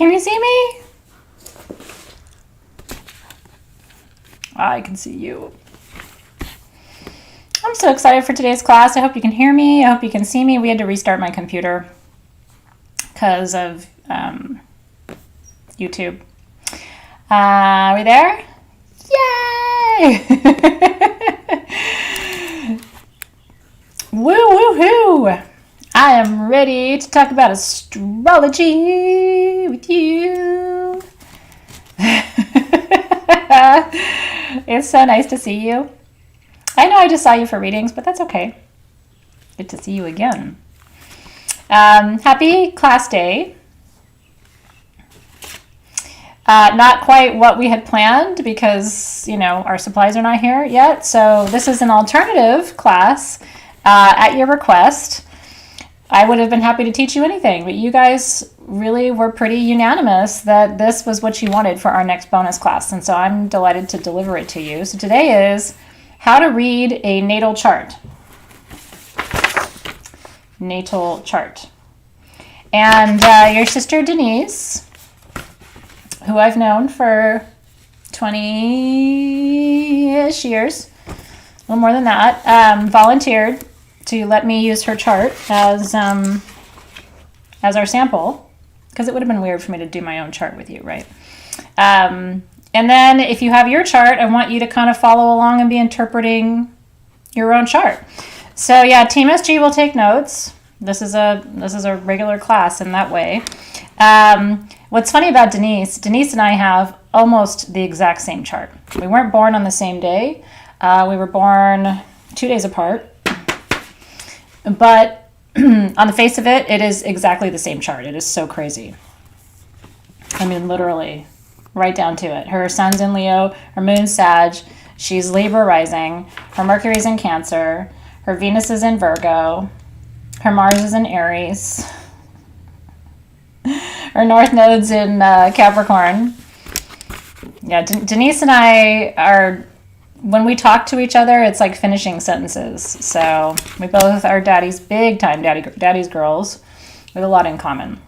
can you see me? I can see you. I'm so excited for today's class. I hope you can hear me. I hope you can see me. We had to restart my computer because of YouTube. Are we there? Yay! Woo-woo-hoo! I am ready to talk about astrology with you. It's so nice to see you. I know I just saw you for readings, but that's okay. Good to see you again. Happy class day. Not quite what we had planned because, our supplies are not here yet. So this is an alternative class at your request. I would have been happy to teach you anything, but you guys really were pretty unanimous that this was what you wanted for our next bonus class. And so I'm delighted to deliver it to you. So today is how to read a natal chart. Natal chart. And your sister Denise, who I've known for 20-ish years, a little more than that, volunteered to let me use her chart as our sample, because it would have been weird for me to do my own chart with you, right? And then if you have your chart, I want you to kind of follow along and be interpreting your own chart. So yeah, Team SG will take notes. This is a regular class in that way. What's funny about Denise and I have almost the exact same chart. We weren't born on the same day. We were born 2 days apart. But on the face of it, it is exactly the same chart. It is so crazy. I mean, literally, right down to it. Her sun's in Leo, her moon's Sag, she's Libra rising, her Mercury's in Cancer, her Venus is in Virgo, her Mars is in Aries, her North Node's in Capricorn. Yeah, Denise and I are, when we talk to each other, it's like finishing sentences. So we both are big time daddy's girls with a lot in common.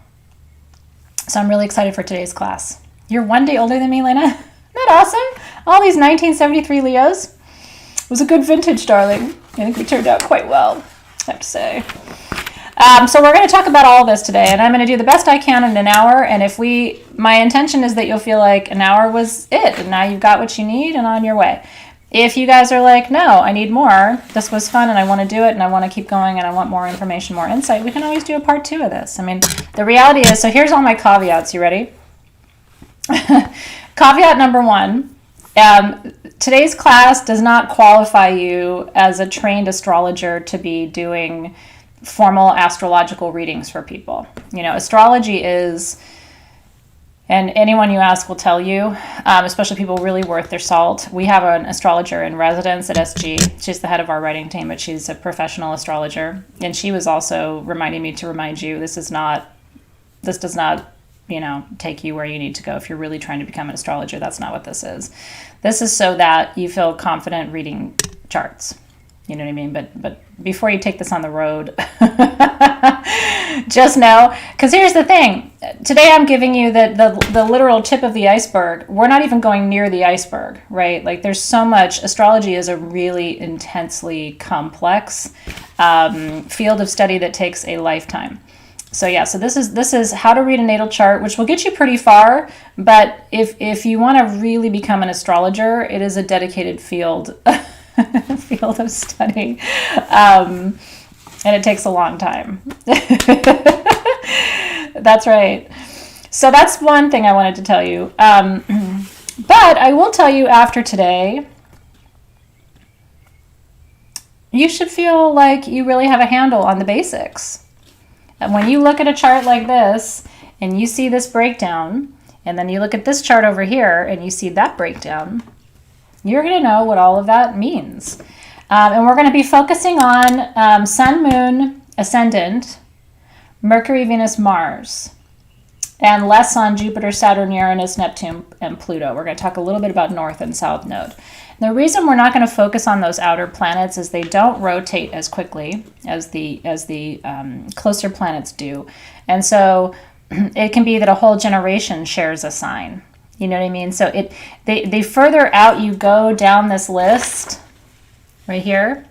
So I'm really excited for today's class. You're 1 day older than me, Lena. Isn't that awesome? All these 1973 Leos. It was a good vintage, darling. I think we turned out quite well, I have to say. So we're going to talk about all of this today, and I'm going to do the best I can in an hour. And my intention is that you'll feel like an hour was it, and now you've got what you need and on your way. If you guys are like, no, I need more, this was fun and I want to do it and I want to keep going and I want more information, more insight, we can always do a part 2 of this. I mean, the reality is, so here's all my caveats. You ready? Caveat number 1, today's class does not qualify you as a trained astrologer to be doing formal astrological readings for people. Astrology is, and anyone you ask will tell you, especially people really worth their salt. We have an astrologer in residence at SG. She's the head of our writing team, but she's a professional astrologer. And she was also reminding me to remind you, this does not, take you where you need to go. If you're really trying to become an astrologer, that's not what this is. This is so that you feel confident reading charts. You know what I mean? But before you take this on the road, just know, because here's the thing. Today I'm giving you the literal tip of the iceberg. We're not even going near the iceberg, right? Like there's so much. Astrology is a really intensely complex field of study that takes a lifetime. So yeah, so this is how to read a natal chart, which will get you pretty far. But if you want to really become an astrologer, it is a dedicated field of study, and it takes a long time. That's right. So that's one thing I wanted to tell you. But I will tell you, after today, you should feel like you really have a handle on the basics. And when you look at a chart like this and you see this breakdown, and then you look at this chart over here and you see that breakdown, you're going to know what all of that means. And we're going to be focusing on Sun, Moon, Ascendant, Mercury, Venus, Mars, and less on Jupiter, Saturn, Uranus, Neptune, and Pluto. We're going to talk a little bit about North and South Node. The reason we're not going to focus on those outer planets is they don't rotate as quickly as the closer planets do. And so it can be that a whole generation shares a sign. You know what I mean? So the further out you go down this list right here,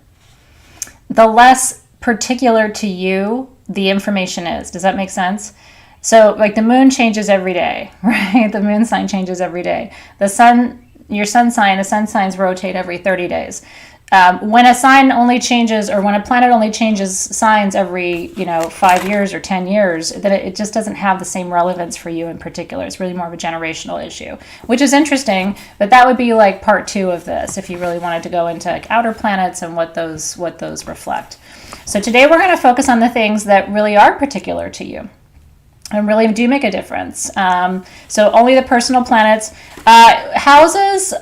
the less particular to you the information is. Does that make sense? So like the moon changes every day, right? The moon sign changes every day. The sun, your sun sign, the sun signs rotate every 30 days. When a sign only changes, or when a planet only changes signs every 5 years or 10 years, then it just doesn't have the same relevance for you in particular. It's really more of a generational issue, which is interesting. But that would be like part 2 of this, if you really wanted to go into like outer planets and what those reflect. So today we're going to focus on the things that really are particular to you and really do make a difference. So only the personal planets, houses.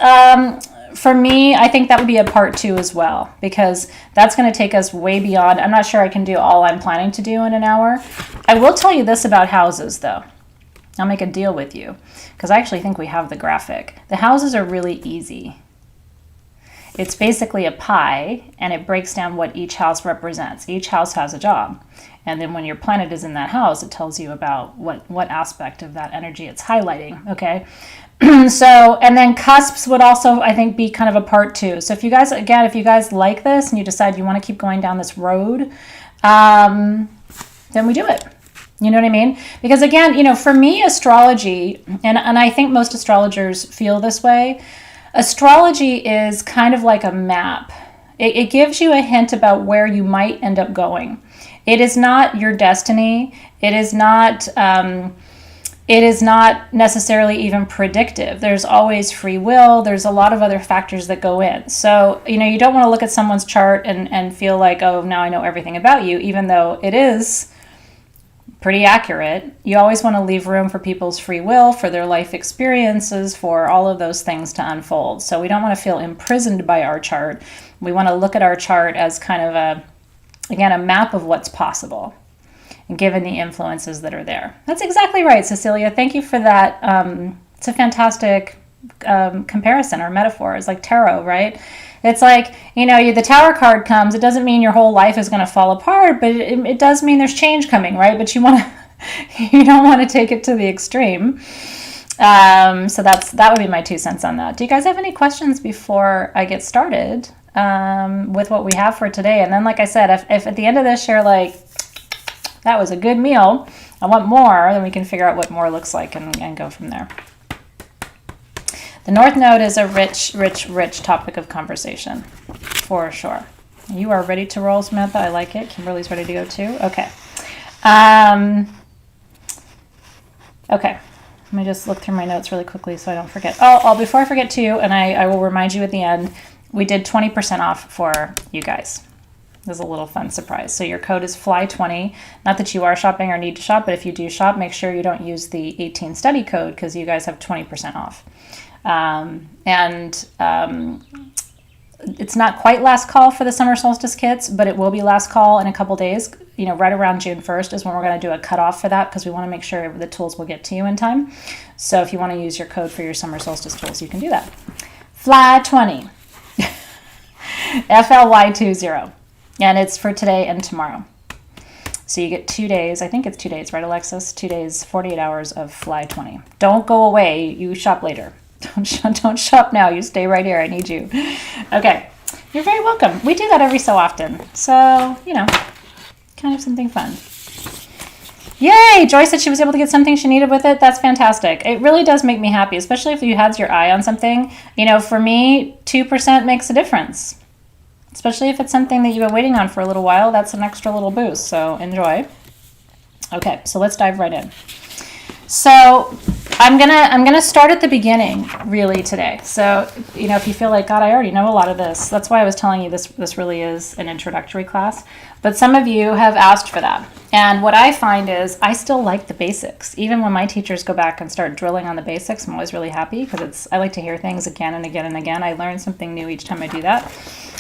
For me, I think that would be a part 2 as well, because that's going to take us way beyond. I'm not sure I can do all I'm planning to do in an hour. I will tell you this about houses, though. I'll make a deal with you, because I actually think we have the graphic. The houses are really easy. It's basically a pie, and it breaks down what each house represents. Each house has a job. And then when your planet is in that house, it tells you about what aspect of that energy it's highlighting, okay? So, and then cusps would also, I think, be kind of a part 2. So if you guys like this and you decide you want to keep going down this road, then we do it. You know what I mean? Because again, for me, astrology, and I think most astrologers feel this way, astrology is kind of like a map. It gives you a hint about where you might end up going. It is not your destiny. It is not necessarily even predictive. There's always free will. There's a lot of other factors that go in. So, you don't want to look at someone's chart and feel like, oh, now I know everything about you, even though it is pretty accurate. You always want to leave room for people's free will, for their life experiences, for all of those things to unfold. So we don't want to feel imprisoned by our chart. We want to look at our chart as kind of a map of what's possible, given the influences that are there. That's exactly right, Cecilia. Thank you for that. It's a fantastic comparison or metaphor. It's like tarot, right? It's like, the Tower card comes. It doesn't mean your whole life is going to fall apart, but it does mean there's change coming, right? But you don't want to take it to the extreme. So that would be my 2 cents on that. Do you guys have any questions before I get started with what we have for today? And then, like I said, if at the end of this you're like, that was a good meal, I want more, then we can figure out what more looks like and go from there. The North Node is a rich, rich, rich topic of conversation, for sure. You are ready to roll, Samantha. I like it. Kimberly's ready to go too. Okay. Okay. Let me just look through my notes really quickly so I don't forget. Before I forget too, and I will remind you at the end, we did 20% off for you guys. There's a little fun surprise. So your code is FLY20. Not that you are shopping or need to shop, but if you do shop, make sure you don't use the 18 study code, because you guys have 20% off. It's not quite last call for the summer solstice kits, but it will be last call in a couple days. Right around June 1st is when we're going to do a cutoff for that, because we want to make sure the tools will get to you in time. So if you want to use your code for your summer solstice tools, you can do that. FLY20. FLY20. And it's for today and tomorrow. So you get 2 days. I think it's 2 days, right, Alexis? 2 days, 48 hours of FLY20. Don't go away. You shop later. Don't shop now. You stay right here. I need you. Okay. You're very welcome. We do that every so often. So, kind of something fun. Yay! Joyce said she was able to get something she needed with it. That's fantastic. It really does make me happy, especially if you had your eye on something. For me, 2% makes a difference. Especially if it's something that you've been waiting on for a little while. That's an extra little boost, so enjoy. Okay, so let's dive right in. So I'm gonna start at the beginning really today. So if you feel like, God, I already know a lot of this, that's why I was telling you this really is an introductory class. But some of you have asked for that, and what I find is I still like the basics. Even when my teachers go back and start drilling on the basics, I'm always really happy, because I like to hear things again and again and again. I learn something new each time I do that.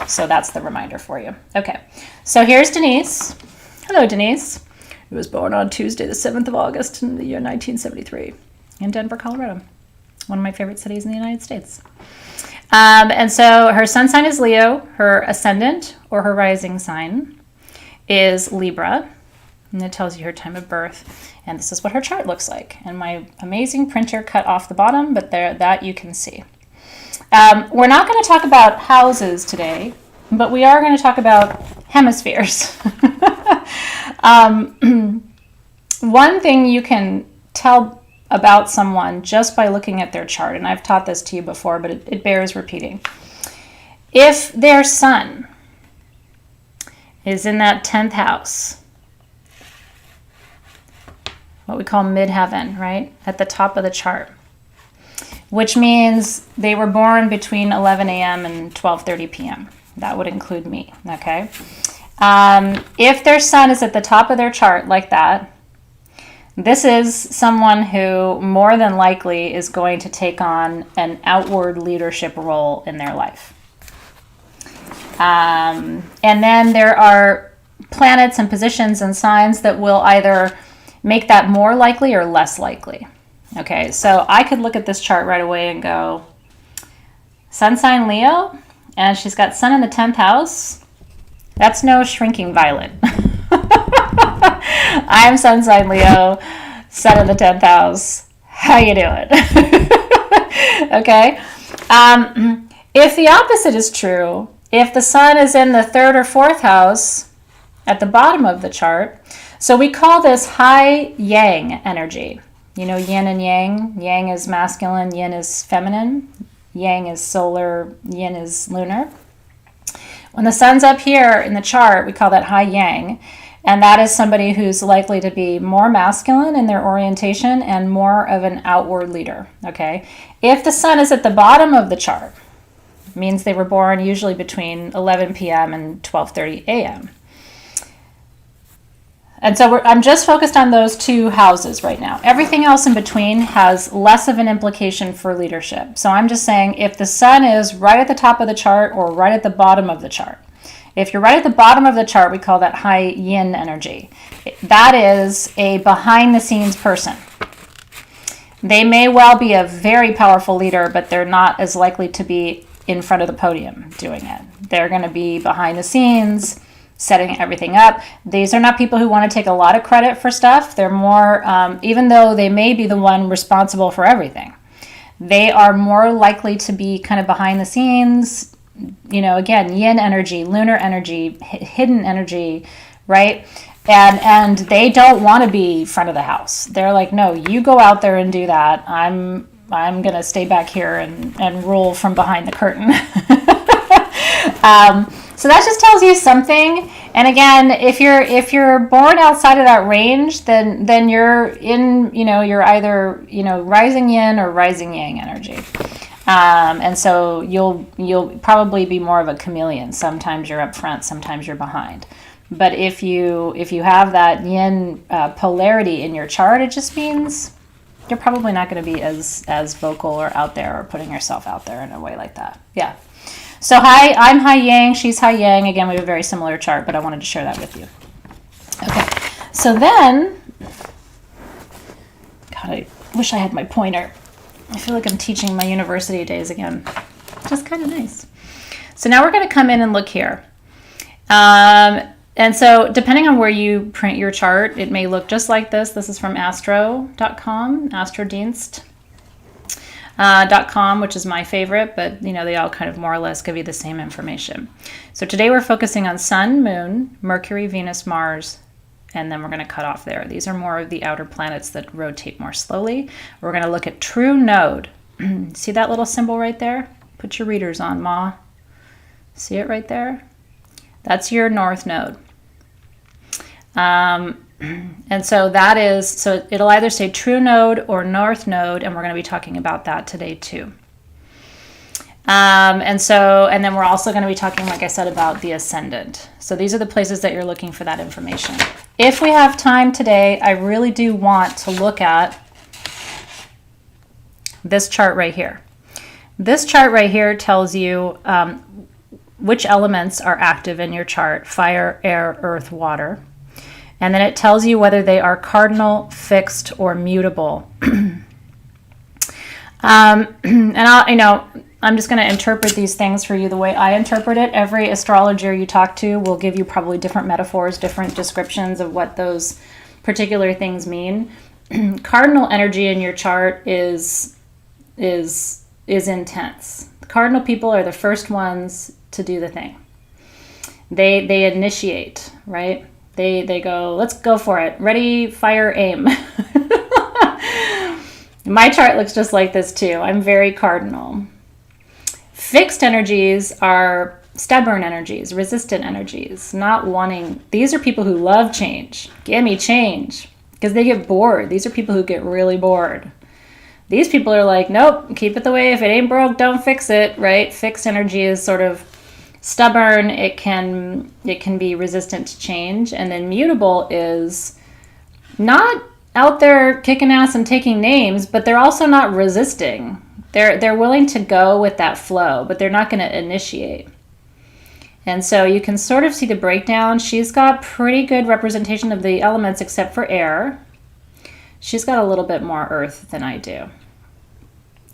So that's the reminder for you. Okay, so here's Denise. Hello, Denise. Who was born on Tuesday, the 7th of August in the year 1973 in Denver, Colorado. One of my favorite cities in the United States. And so her sun sign is Leo. Her ascendant or her rising sign is Libra. And it tells you her time of birth. And this is what her chart looks like. And my amazing printer cut off the bottom, but there, that you can see. We're not going to talk about houses today, but we are going to talk about hemispheres. One thing you can tell about someone just by looking at their chart, and I've taught this to you before, but it bears repeating. If their sun is in that 10th house, what we call midheaven, right? At the top of the chart, which means they were born between 11 a.m. and 12:30 p.m. That would include me, okay? If their sun is at the top of their chart like that, this is someone who more than likely is going to take on an outward leadership role in their life. And then there are planets and positions and signs that will either make that more likely or less likely. Okay, so I could look at this chart right away and go, sun sign Leo, and she's got sun in the 10th house. That's no shrinking violet. I am sun sign Leo, sun in the 10th house. How you doing? Okay. If the opposite is true, if the sun is in the 3rd or 4th house at the bottom of the chart, so we call this high yang energy. You know, yin and yang. Yang is masculine, yin is feminine. Yang is solar, yin is lunar. When the sun's up here in the chart, we call that high yang. And that is somebody who's likely to be more masculine in their orientation and more of an outward leader, okay? If the sun is at the bottom of the chart, it means they were born usually between 11 p.m. and 12:30 a.m. And so I'm just focused on those two houses right now. Everything else in between has less of an implication for leadership. So I'm just saying if the sun is right at the top of the chart or right at the bottom of the chart, if you're right at the bottom of the chart, we call that high yin energy. That is a behind-the-scenes person. They may well be a very powerful leader, but they're not as likely to be in front of the podium doing it. They're going to be behind the scenes, setting everything up. These are not people who want to take a lot of credit for stuff. They're more, even though they may be the one responsible for everything, they are more likely to be kind of behind the scenes. You know, again, yin energy, lunar energy, hidden energy, right? And they don't want to be front of the house. They're like, no, you go out there and do that. I'm going to stay back here and rule from behind the curtain. So that just tells you something. And again, if you're born outside of that range, then you're in, you're either, rising yin or rising yang energy. And so you'll probably be more of a chameleon. Sometimes you're up front, sometimes you're behind. But if you have that yin polarity in your chart, it just means you're probably not going to be as vocal or out there or putting yourself out there in a way like that. Yeah. So I'm high yang, she's high yang. Again, we have a very similar chart, but I wanted to share that with you. Okay. So then, God, I wish I had my pointer. I feel like I'm teaching my university days again. Just kind of nice. So now we're going to come in and look here. And so depending on where you print your chart, it may look just like this. This is from astro.com, astrodienst.com, which is my favorite, but they all kind of more or less give you the same information. So today we're focusing on Sun, Moon, Mercury, Venus, Mars, and then we're going to cut off there. These are more of the outer planets that rotate more slowly. We're going to look at true node. See that little symbol right there? Put your readers on, Ma. See it right there? That's your north node. And so that is, so it'll either say true node or north node, and we're going to be talking about that today too. And then we're also going to be talking, like I said, about the ascendant. So these are the places that you're looking for that information. If we have time today, I really do want to look at this chart right here. This chart right here tells you which elements are active in your chart: fire, air, earth, water. And then it tells you whether they are cardinal, fixed, or mutable. And I'm I'm just going to interpret these things for you the way I interpret it. Every astrologer you talk to will give you probably different metaphors, different descriptions of what those particular things mean. Cardinal energy in your chart is intense. The cardinal people are the first ones to do the thing. They initiate, right? They go, let's go for it. Ready, fire, aim. My chart looks just like this too. I'm very cardinal. Fixed energies are stubborn energies, resistant energies, not wanting. These are people who love change. Give me change. Because they get bored. These are people who get really bored. These people are like, nope, keep it the way. If it ain't broke, don't fix it, right? Fixed energy is sort of stubborn. It can be resistant to change. And then mutable is not out there kicking ass and taking names, but they're also not resisting. They're willing to go with that flow, but they're not going to initiate. And so you can sort of see the breakdown. She's got pretty good representation of the elements except for air. She's got a little bit more earth than I do.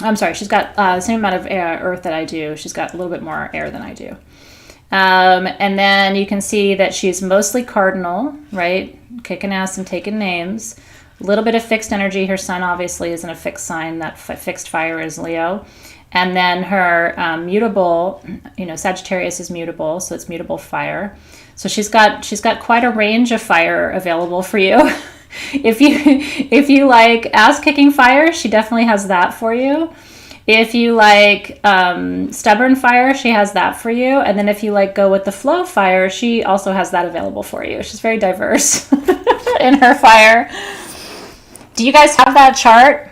I'm sorry, she's got the same amount of earth that I do. She's got a little bit more air than I do. And then you can see that she's mostly cardinal, right? Kicking ass and taking names. A little bit of fixed energy. Her sun obviously isn't a fixed sign. That fixed fire is Leo. And then her mutable, Sagittarius is mutable, so it's mutable fire. So she's got quite a range of fire available for you. If you like ass kicking fire, she definitely has that for you. If you like stubborn fire, she has that for you. And then if you like go with the flow fire, she also has that available for you. She's very diverse in her fire. Do you guys have that chart?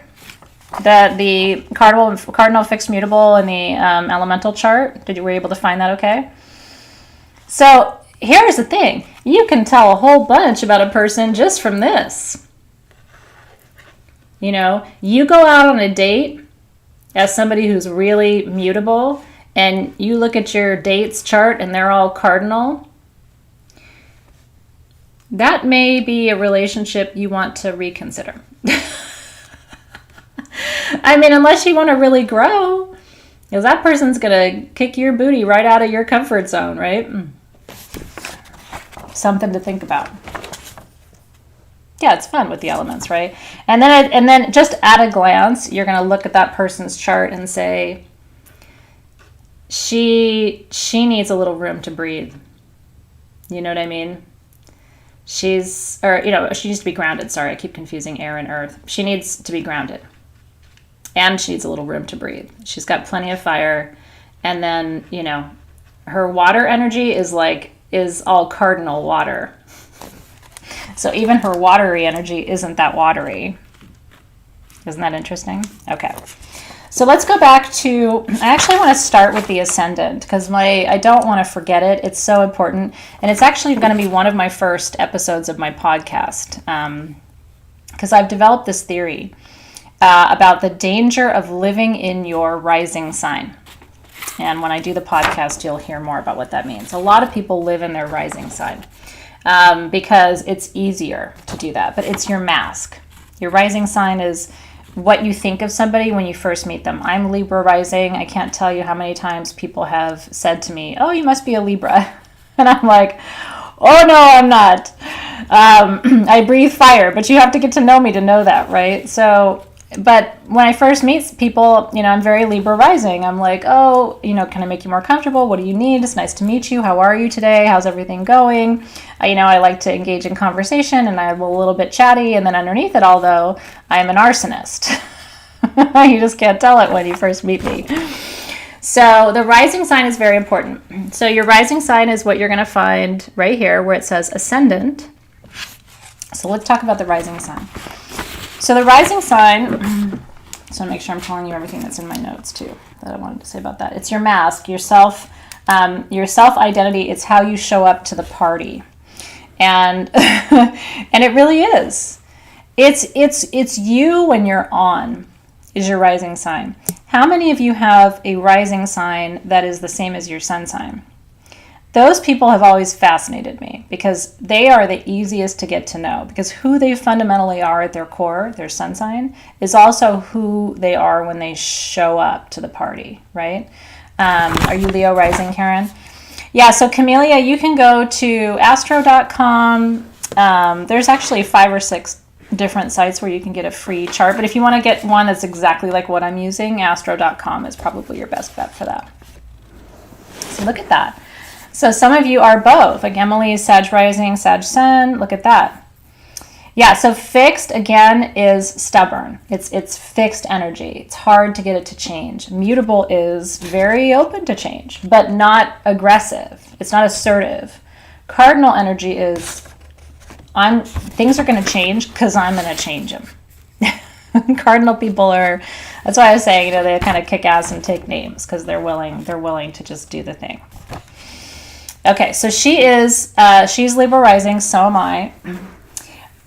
The cardinal fixed mutable and the elemental chart? Were you able to find that okay? So here's the thing. You can tell a whole bunch about a person just from this. You go out on a date as somebody who's really mutable and you look at your date's chart and they're all cardinal. That may be a relationship you want to reconsider. I mean, unless you want to really grow, because that person's going to kick your booty right out of your comfort zone, right? Something to think about. Yeah, it's fun with the elements, right? And then just at a glance, you're going to look at that person's chart and say, she needs a little room to breathe. You know what I mean? She needs to be grounded. Sorry, I keep confusing air and earth. She needs to be grounded. And she needs a little room to breathe. She's got plenty of fire. And then, her water energy is all cardinal water. So even her watery energy isn't that watery. Isn't that interesting? Okay. So let's go back to, I actually want to start with the ascendant because I don't want to forget it. It's so important. And it's actually going to be one of my first episodes of my podcast because I've developed this theory about the danger of living in your rising sign. And when I do the podcast, you'll hear more about what that means. A lot of people live in their rising sign because it's easier to do that, but it's your mask. Your rising sign is what you think of somebody when you first meet them. I'm Libra rising. I can't tell you how many times people have said to me, oh, you must be a Libra. And I'm like, oh, no, I'm not. I breathe fire, but you have to get to know me to know that, right? So, but when I first meet people, I'm very Libra rising. I'm like, oh, can I make you more comfortable? What do you need? It's nice to meet you. How are you today? How's everything going? I like to engage in conversation and I'm a little bit chatty. And then underneath it all, though, I'm an arsonist. You just can't tell it when you first meet me. So the rising sign is very important. So your rising sign is what you're going to find right here where it says ascendant. So let's talk about the rising sign. So the rising sign, so make sure I'm telling you everything that's in my notes too that I wanted to say about that. It's your mask, your self-identity. It's how you show up to the party. And and it really is. It's you when you're on is your rising sign. How many of you have a rising sign that is the same as your sun sign? those people have always fascinated me because they are the easiest to get to know, because who they fundamentally are at their core, their sun sign, is also who they are when they show up to the party, right? Are you Leo rising, Karen? Yeah, so Camellia, you can go to astro.com. There's actually 5 or 6 different sites where you can get a free chart, but if you want to get one that's exactly like what I'm using, astro.com is probably your best bet for that. So look at that. So some of you are both, like Emily is Sag rising, Sag sun. Look at that. Yeah, so fixed, again, is stubborn. It's fixed energy. It's hard to get it to change. Mutable is very open to change, but not aggressive. It's not assertive. Cardinal energy is, things are going to change because I'm going to change them. Cardinal people are, that's why I was saying, they kind of kick ass and take names because they're willing to just do the thing. Okay, so she's Libra rising, so am I.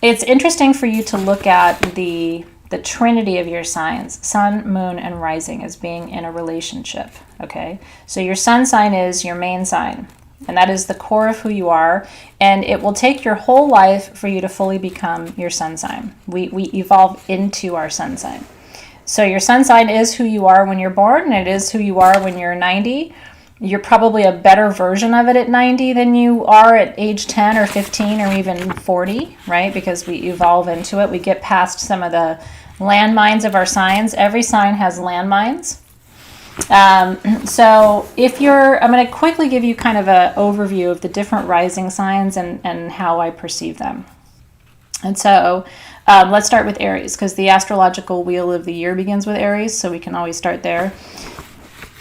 It's interesting for you to look at the trinity of your signs, sun, moon, and rising, as being in a relationship, okay? So your sun sign is your main sign, and that is the core of who you are, and it will take your whole life for you to fully become your sun sign. We evolve into our sun sign. So your sun sign is who you are when you're born, and it is who you are when you're 90. You're probably a better version of it at 90 than you are at age 10 or 15 or even 40, right? Because we evolve into it. We get past some of the landmines of our signs. Every sign has landmines. So I'm going to quickly give you kind of an overview of the different rising signs and how I perceive them. And so let's start with Aries, because the astrological wheel of the year begins with Aries, so we can always start there.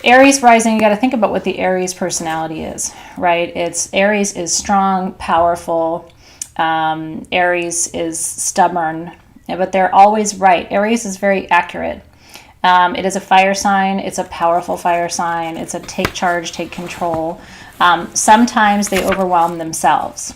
Aries rising, you got to think about what the Aries personality is, right? Aries is strong, powerful. Aries is stubborn, but they're always right. Aries is very accurate. It is a fire sign. It's a powerful fire sign. It's a take charge, take control. Sometimes they overwhelm themselves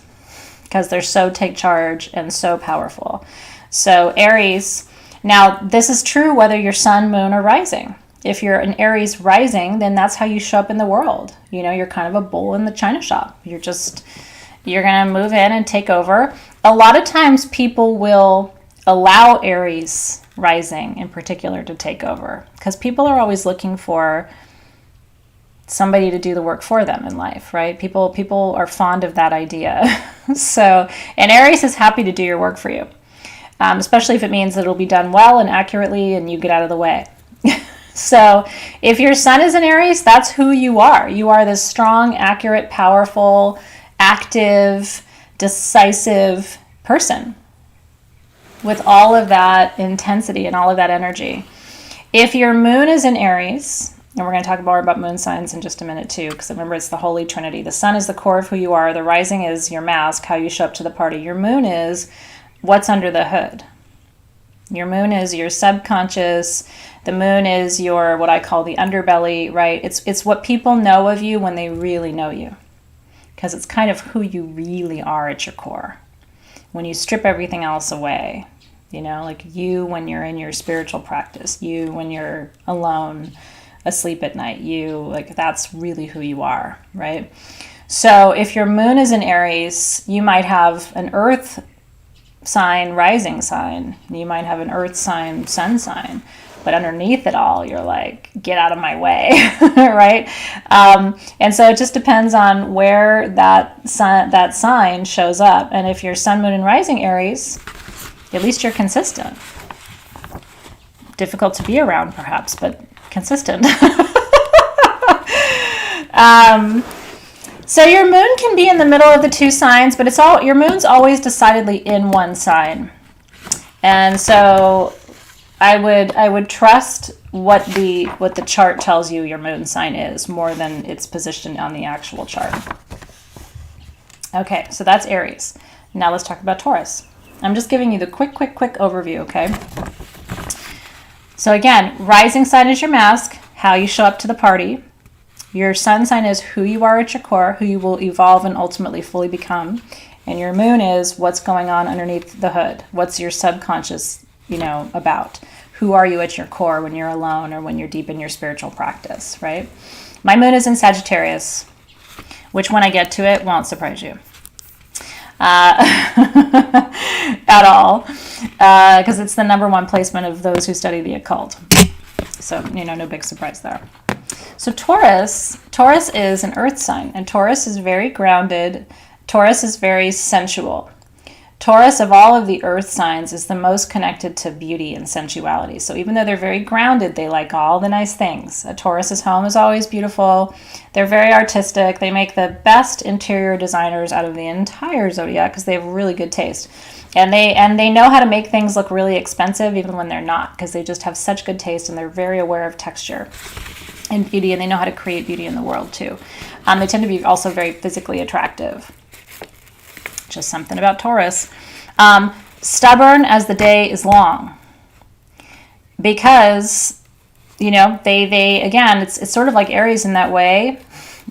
because they're so take charge and so powerful. So Aries, now this is true whether you're sun, moon, or rising. If you're an Aries rising, then that's how you show up in the world. You're kind of a bull in the china shop. You're going to move in and take over. A lot of times people will allow Aries rising in particular to take over because people are always looking for somebody to do the work for them in life, right? People are fond of that idea. And Aries is happy to do your work for you, especially if it means that it'll be done well and accurately and you get out of the way. So if your sun is in Aries, that's who you are. You are this strong, accurate, powerful, active, decisive person with all of that intensity and all of that energy. If your moon is in Aries, and we're going to talk more about moon signs in just a minute too, because remember, it's the Holy Trinity. The sun is the core of who you are. The rising is your mask, how you show up to the party. Your moon is what's under the hood. Your moon is your subconscious. The moon is your, what I call the underbelly, right? It's what people know of you when they really know you, because it's kind of who you really are at your core. When you strip everything else away, like you when you're in your spiritual practice, you when you're alone, asleep at night, that's really who you are, right? So if your moon is in Aries, you might have an earth sign, rising sign. You might have an earth sign, sun sign. But underneath it all, you're like, get out of my way, right? And so it just depends on where that sign shows up. And if you're sun, moon, and rising Aries, at least you're consistent. Difficult to be around, perhaps, but consistent. So your moon can be in the middle of the two signs, but your moon's always decidedly in one sign. And so I would trust what the chart tells you your moon sign is more than its position on the actual chart. Okay, so that's Aries. Now let's talk about Taurus. I'm just giving you the quick overview, okay? So again, rising sign is your mask, how you show up to the party. Your sun sign is who you are at your core, who you will evolve and ultimately fully become. And your moon is what's going on underneath the hood. What's your subconscious, about? Who are you at your core when you're alone or when you're deep in your spiritual practice, right? My moon is in Sagittarius. which when I get to it won't surprise you at all, because it's the number one placement of those who study the occult. So, no big surprise there. So Taurus is an earth sign, and Taurus is very grounded. Taurus is very sensual. Taurus, of all of the earth signs, is the most connected to beauty and sensuality. So even though they're very grounded, they like all the nice things. A Taurus's home is always beautiful. They're very artistic. They make the best interior designers out of the entire zodiac because they have really good taste. And they know how to make things look really expensive even when they're not, because they just have such good taste and they're very aware of texture and beauty, and they know how to create beauty in the world too. They tend to be also very physically attractive. Just something about Taurus. Stubborn as the day is long, because they again, it's sort of like Aries in that way.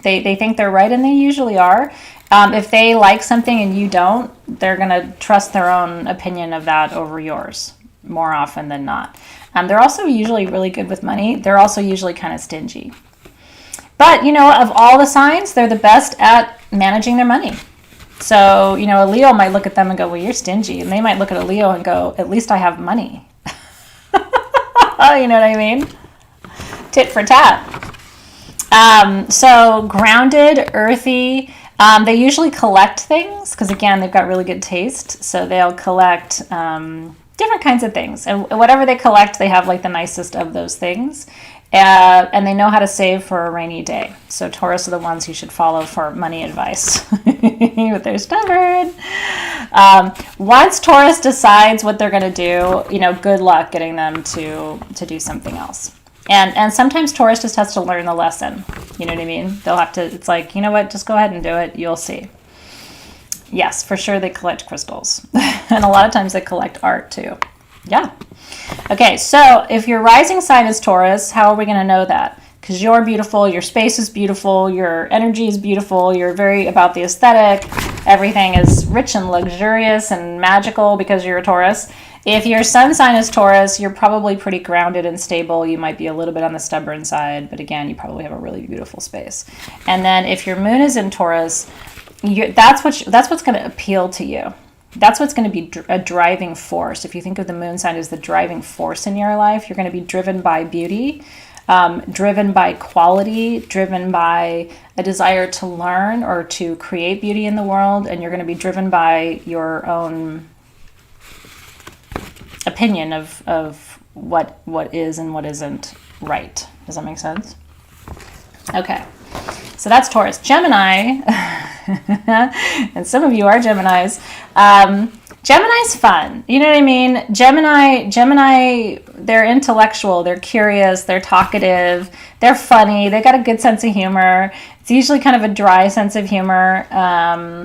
They think they're right, and they usually are. If they like something and you don't, they're gonna trust their own opinion of that over yours more often than not. They're also usually really good with money. They're also usually kind of stingy. But of all the signs, they're the best at managing their money. So, a Leo might look at them and go, well, you're stingy. And they might look at a Leo and go, at least I have money. You know what I mean? Tit for tat. So grounded, earthy. They usually collect things because, again, they've got really good taste. So they'll collect different kinds of things. And whatever they collect, they have like the nicest of those things. And they know how to save for a rainy day. So Taurus are the ones you should follow for money advice. But they're stubborn. Once Taurus decides what they're going to do, good luck getting them to do something else. And sometimes Taurus just has to learn the lesson. You know what I mean? They'll have to, it's like, you know what, just go ahead and do it. You'll see. Yes, for sure they collect crystals. And a lot of times they collect art too. Yeah. Okay, so if your rising sign is Taurus, how are we going to know that? Because you're beautiful, your space is beautiful, your energy is beautiful, you're very about the aesthetic, everything is rich and luxurious and magical because you're a Taurus. If your sun sign is Taurus, you're probably pretty grounded and stable. You might be a little bit on the stubborn side, but again, you probably have a really beautiful space. And then if your moon is in Taurus, that's what's going to appeal to you. That's what's going to be a driving force. If you think of the moon sign as the driving force in your life, you're going to be driven by beauty, driven by quality, driven by a desire to learn or to create beauty in the world, and you're going to be driven by your own opinion of what is and what isn't right. Does that make sense? Okay. So that's Taurus. Gemini, and some of you are Geminis. Gemini's fun. You know what I mean? Gemini, they're intellectual, they're curious, they're talkative, they're funny, they got a good sense of humor. It's usually kind of a dry sense of humor.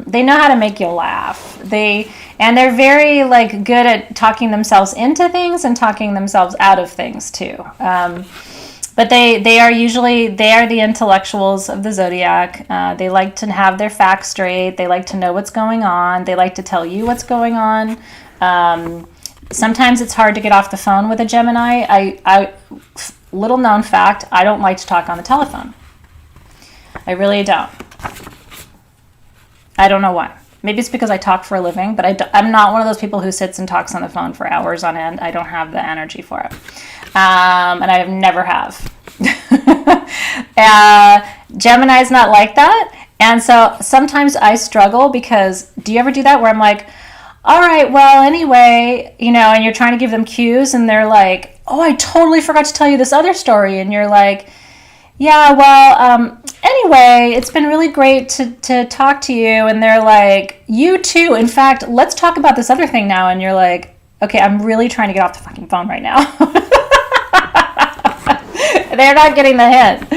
They know how to make you laugh. They're very good at talking themselves into things and talking themselves out of things too. But they are the intellectuals of the zodiac. They like to have their facts straight. They like to know what's going on. They like to tell you what's going on. Sometimes it's hard to get off the phone with a Gemini. I little known fact, I don't like to talk on the telephone. I really don't. I don't know why. Maybe it's because I talk for a living, but I'm not one of those people who sits and talks on the phone for hours on end. I don't have the energy for it. And I never have. Gemini's not like that. And so sometimes I struggle because, do you ever do that where I'm like, all right, well, anyway, and you're trying to give them cues and they're like, oh, I totally forgot to tell you this other story. And you're like, yeah, well, anyway, it's been really great to talk to you. And they're like, you too. In fact, let's talk about this other thing now. And you're like, okay, I'm really trying to get off the fucking phone right now. They're not getting the hint.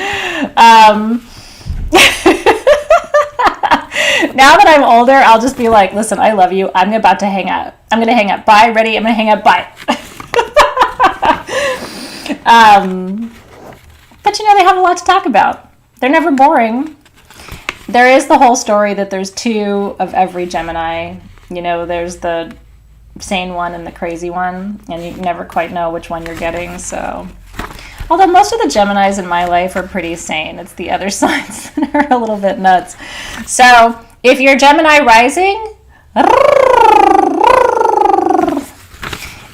Now that I'm older, I'll just be like, listen, I love you. I'm about to hang up. I'm going to hang up. Bye. Ready? I'm going to hang up. Bye. But they have a lot to talk about. They're never boring. There is the whole story that there's two of every Gemini. There's the sane one and the crazy one, and you never quite know which one you're getting. So Although most of the Geminis in my life are pretty sane. It's the other signs that are a little bit nuts. So if you're Gemini rising,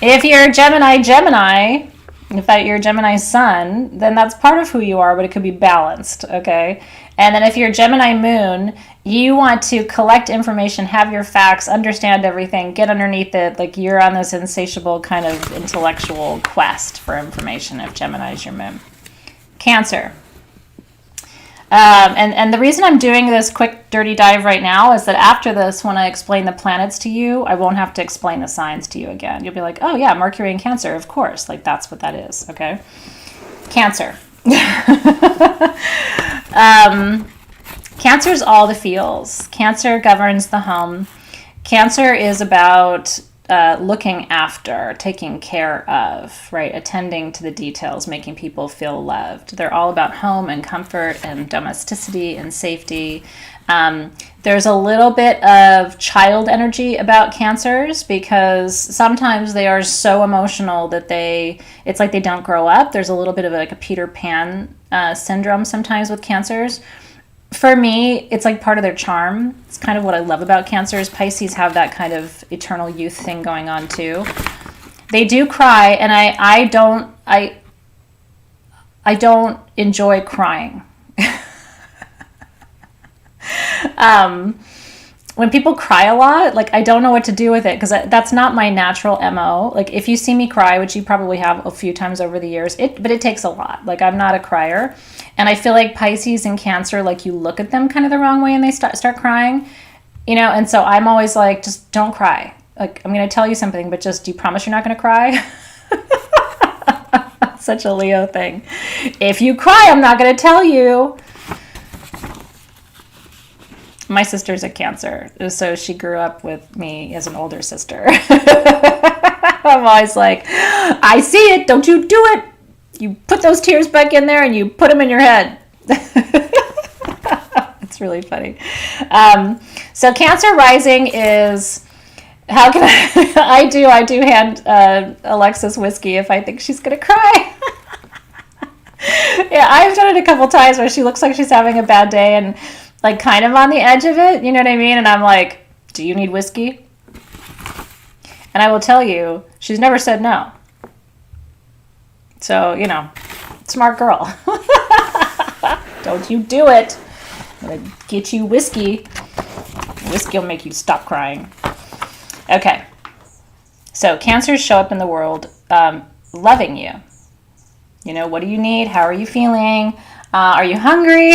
if you're Gemini, in fact, you're Gemini sun, then that's part of who you are, but it could be balanced, okay? And then if you're Gemini moon, you want to collect information, have your facts, understand everything, get underneath it. Like you're on this insatiable kind of intellectual quest for information if Gemini is your moon. Cancer. And the reason I'm doing this quick dirty dive right now is that after this, when I explain the planets to you, I won't have to explain the signs to you again. You'll be like, oh yeah, Mercury in Cancer, of course. Like that's what that is, okay? Cancer. Cancer is all the feels. Cancer governs the home. Cancer is about looking after, taking care of, right? Attending to the details, making people feel loved. They're all about home and comfort and domesticity and safety. There's a little bit of child energy about Cancers because sometimes they are so emotional that it's like they don't grow up. There's a little bit of like a Peter Pan syndrome sometimes with Cancers. For me, it's like part of their charm. It's kind of what I love about Cancers. Pisces have that kind of eternal youth thing going on too. They do cry, and I don't enjoy crying. When people cry a lot, like I don't know what to do with it because that's not my natural MO. Like if you see me cry, which you probably have a few times over the years, but it takes a lot. Like I'm not a crier. And I feel like Pisces and Cancer, like you look at them kind of the wrong way and they start crying, and so I'm always like, just don't cry. Like, I'm going to tell you something, but just, do you promise you're not going to cry? Such a Leo thing. If you cry, I'm not going to tell you. My sister's a Cancer, so she grew up with me as an older sister. I'm always like, I see it, don't you do it. You put those tears back in there and you put them in your head. It's really funny. So Cancer rising is, how can I do hand Alexis whiskey if I think she's going to cry. Yeah, I've done it a couple times where she looks like she's having a bad day and like kind of on the edge of it, you know what I mean? And I'm like, do you need whiskey? And I will tell you, she's never said no. So, smart girl. Don't you do it. I'm going to get you whiskey. Whiskey will make you stop crying. Okay. So Cancers show up in the world loving you. What do you need? How are you feeling? Are you hungry?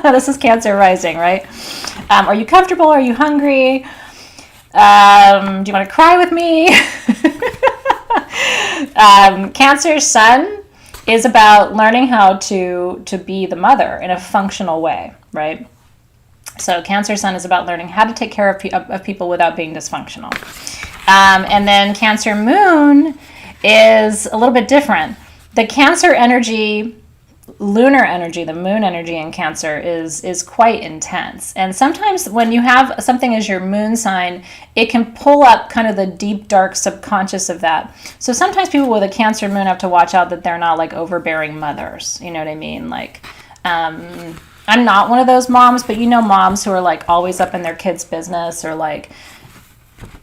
This is Cancer rising, right? Are you comfortable? Are you hungry? Do you want to cry with me? Cancer sun is about learning how to be the mother in a functional way, right? So Cancer sun is about learning how to take care of people without being dysfunctional. And then Cancer moon is a little bit different. The Cancer energy, lunar energy, the moon energy in Cancer is quite intense. And sometimes when you have something as your moon sign, it can pull up kind of the deep, dark subconscious of that. So sometimes people with a Cancer moon have to watch out that they're not like overbearing mothers. You know what I mean? Like, I'm not one of those moms, but moms who are like always up in their kids' business, or like,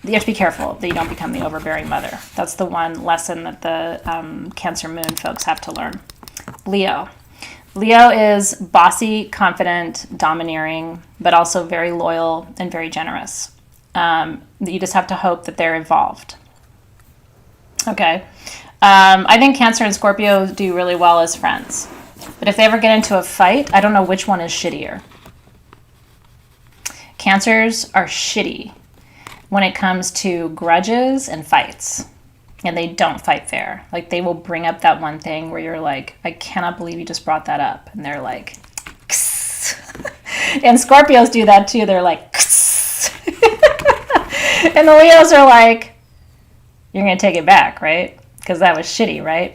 you have to be careful that you don't become the overbearing mother. That's the one lesson that the Cancer moon folks have to learn. Leo. Leo is bossy, confident, domineering, but also very loyal and very generous. You just have to hope that they're evolved. Okay. I think Cancer and Scorpio do really well as friends. But if they ever get into a fight, I don't know which one is shittier. Cancers are shitty when it comes to grudges and fights. And they don't fight fair. Like, they will bring up that one thing where you're like, I cannot believe you just brought that up. And they're like, and Scorpios do that too. They're like, and the Leos are like, you're going to take it back, right? Because that was shitty, right?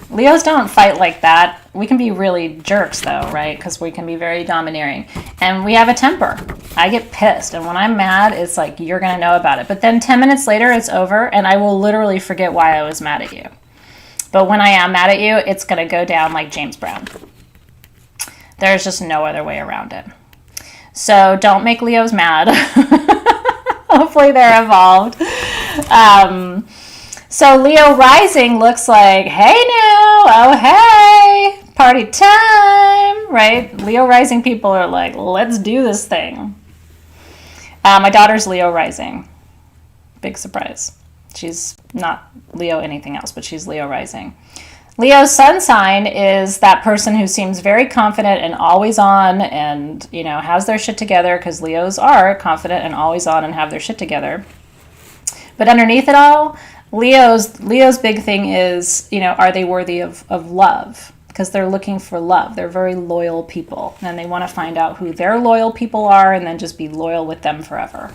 Leos don't fight like that. We can be really jerks though, right? Because we can be very domineering. And we have a temper. I get pissed. And when I'm mad, it's like, you're going to know about it. But then 10 minutes later, it's over. And I will literally forget why I was mad at you. But when I am mad at you, it's going to go down like James Brown. There's just no other way around it. So don't make Leos mad. Hopefully they're evolved. So Leo rising looks like, hey now, oh hey, party time, right? Leo rising people are like, let's do this thing. My daughter's Leo rising. Big surprise. She's not Leo anything else, but she's Leo rising. Leo's sun sign is that person who seems very confident and always on and, you know, has their shit together, because Leos are confident and always on and have their shit together. But underneath it all, Leo's big thing is, you know, are they worthy of love? Because they're looking for love. They're very loyal people, and they want to find out who their loyal people are and then just be loyal with them forever.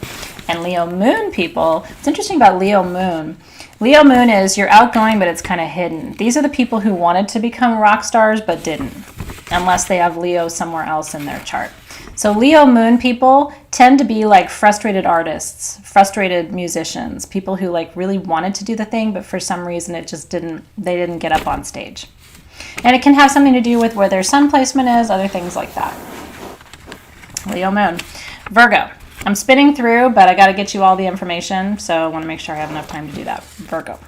And Leo moon people, it's interesting about Leo moon. Leo moon is you're outgoing, but it's kind of hidden. These are the people who wanted to become rock stars but didn't, unless they have Leo somewhere else in their chart. So Leo moon people tend to be like frustrated artists, frustrated musicians, people who like really wanted to do the thing, but for some reason they didn't get up on stage. And it can have something to do with where their sun placement is, other things like that. Leo moon. Virgo. I'm spinning through, but I got to get you all the information, so I want to make sure I have enough time to do that. Virgo.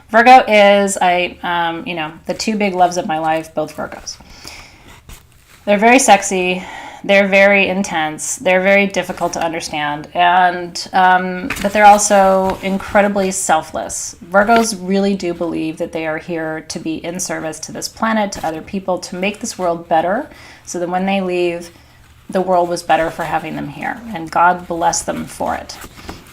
Virgo is, the two big loves of my life, both Virgos. They're very sexy. They're very intense. They're very difficult to understand, but they're also incredibly selfless. Virgos really do believe that they are here to be in service to this planet, to other people, to make this world better, so that when they leave, the world was better for having them here, and God bless them for it.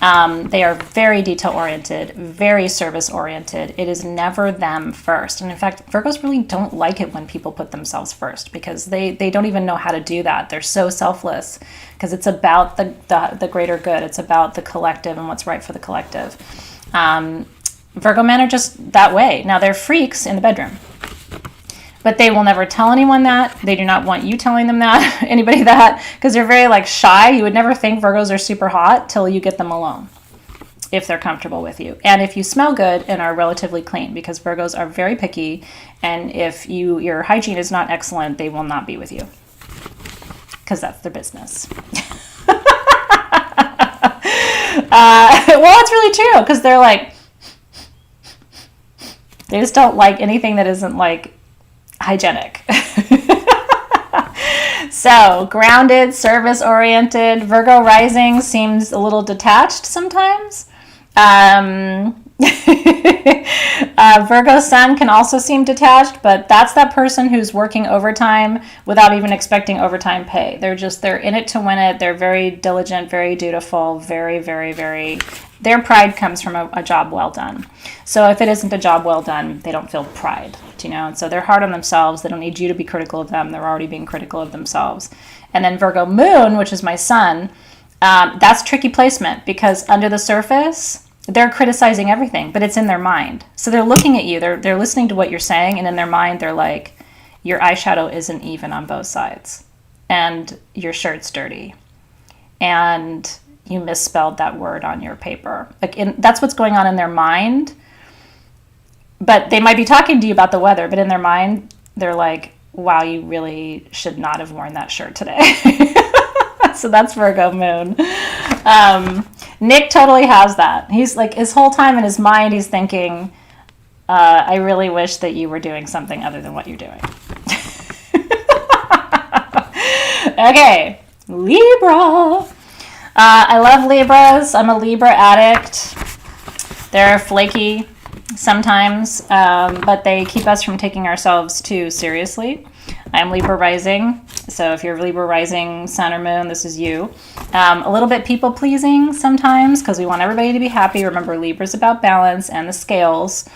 They are very detail-oriented, very service-oriented. It is never them first. And in fact, Virgos really don't like it when people put themselves first, because they don't even know how to do that. They're so selfless, because it's about the greater good. It's about the collective and what's right for the collective. Virgo men are just that way. Now, they're freaks in the bedroom, but they will never tell anyone that. They do not want you telling them that, anybody that, because they're very like shy. You would never think Virgos are super hot till you get them alone, if they're comfortable with you. And if you smell good and are relatively clean, because Virgos are very picky, and if your hygiene is not excellent, they will not be with you, because that's their business. Well, it's really true, because they're like, they just don't like anything that isn't like hygienic. So, grounded, service-oriented. Virgo rising seems a little detached sometimes. Virgo sun can also seem detached, but that's that person who's working overtime without even expecting overtime pay. They're in it to win it. They're very diligent, very dutiful, very, very, very... Their pride comes from a job well done. So if it isn't a job well done, they don't feel pride, And so they're hard on themselves. They don't need you to be critical of them. They're already being critical of themselves. And then Virgo moon, which is my sun, that's tricky placement, because under the surface, they're criticizing everything, but it's in their mind. So they're looking at you. They're listening to what you're saying, and in their mind, they're like, your eyeshadow isn't even on both sides, and your shirt's dirty, and you misspelled that word on your paper. That's what's going on in their mind. But they might be talking to you about the weather, but in their mind, they're like, wow, you really should not have worn that shirt today. So that's Virgo moon. Nick totally has that. He's like, his whole time in his mind, he's thinking, I really wish that you were doing something other than what you're doing. Okay, Libra. I love Libras. I'm a Libra addict. They're flaky sometimes, but they keep us from taking ourselves too seriously. I'm Libra rising, so if you're Libra rising, sun or moon, this is you. A little bit people-pleasing sometimes, because we want everybody to be happy. Remember, Libra's about balance and the scales.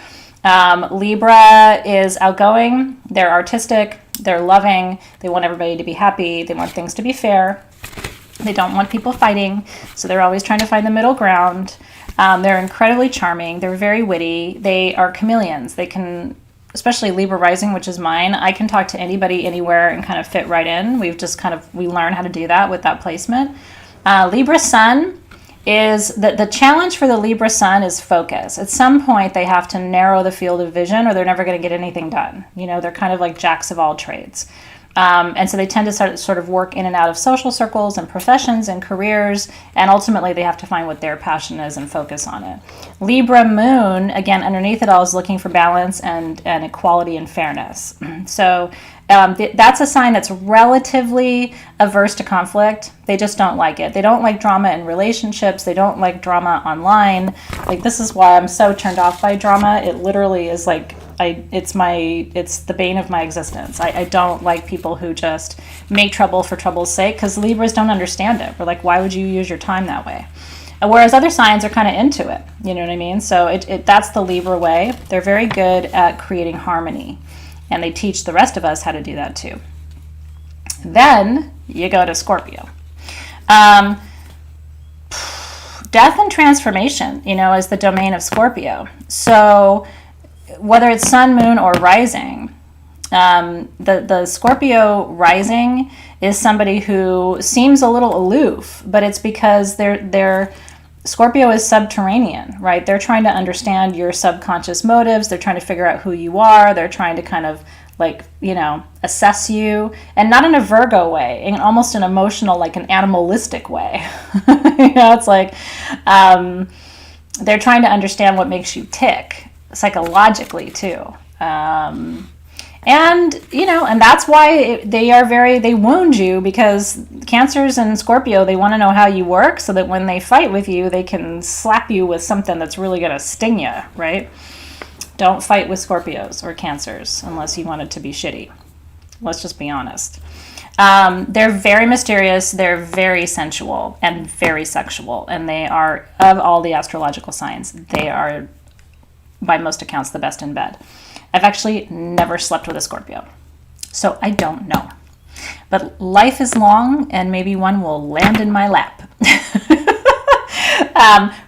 Libra is outgoing. They're artistic. They're loving. They want everybody to be happy. They want things to be fair. They don't want people fighting, so they're always trying to find the middle ground. They're incredibly charming. They're very witty. They are chameleons. They can, especially Libra rising, which is mine, I can talk to anybody anywhere and kind of fit right in. We learn how to do that with that placement. Libra sun is that the challenge for the Libra sun is focus. At some point, they have to narrow the field of vision or they're never going to get anything done. They're kind of like jacks of all trades. And so they tend to sort of work in and out of social circles and professions and careers, and ultimately they have to find what their passion is and focus on it. Libra moon, again, underneath it all is looking for balance and equality and fairness. So that's a sign that's relatively averse to conflict. They just don't like it. They don't like drama in relationships. They don't like drama online. Like, this is why I'm so turned off by drama. It literally is like, it's the bane of my existence. I don't like people who just make trouble for trouble's sake, because Libras don't understand it. We're like, why would you use your time that way? Whereas other signs are kind of into it. You know what I mean? So that's the Libra way. They're very good at creating harmony, and they teach the rest of us how to do that too. Then you go to Scorpio. Death and transformation, is the domain of Scorpio. So whether it's sun, moon, or rising, the Scorpio rising is somebody who seems a little aloof, but it's because Scorpio is subterranean, right? They're trying to understand your subconscious motives. They're trying to figure out who you are. They're trying to kind of assess you, and not in a Virgo way, in almost an emotional, like an animalistic way. It's like they're trying to understand what makes you tick psychologically too. And that's why they wound you, because Cancers and Scorpio, they want to know how you work so that when they fight with you, they can slap you with something that's really going to sting you, right? Don't fight with Scorpios or Cancers unless you want it to be shitty. Let's just be honest. They're very mysterious, they're very sensual and very sexual, and they are, of all the astrological signs, they are, by most accounts, the best in bed. I've actually never slept with a Scorpio, so I don't know. But life is long, and maybe one will land in my lap.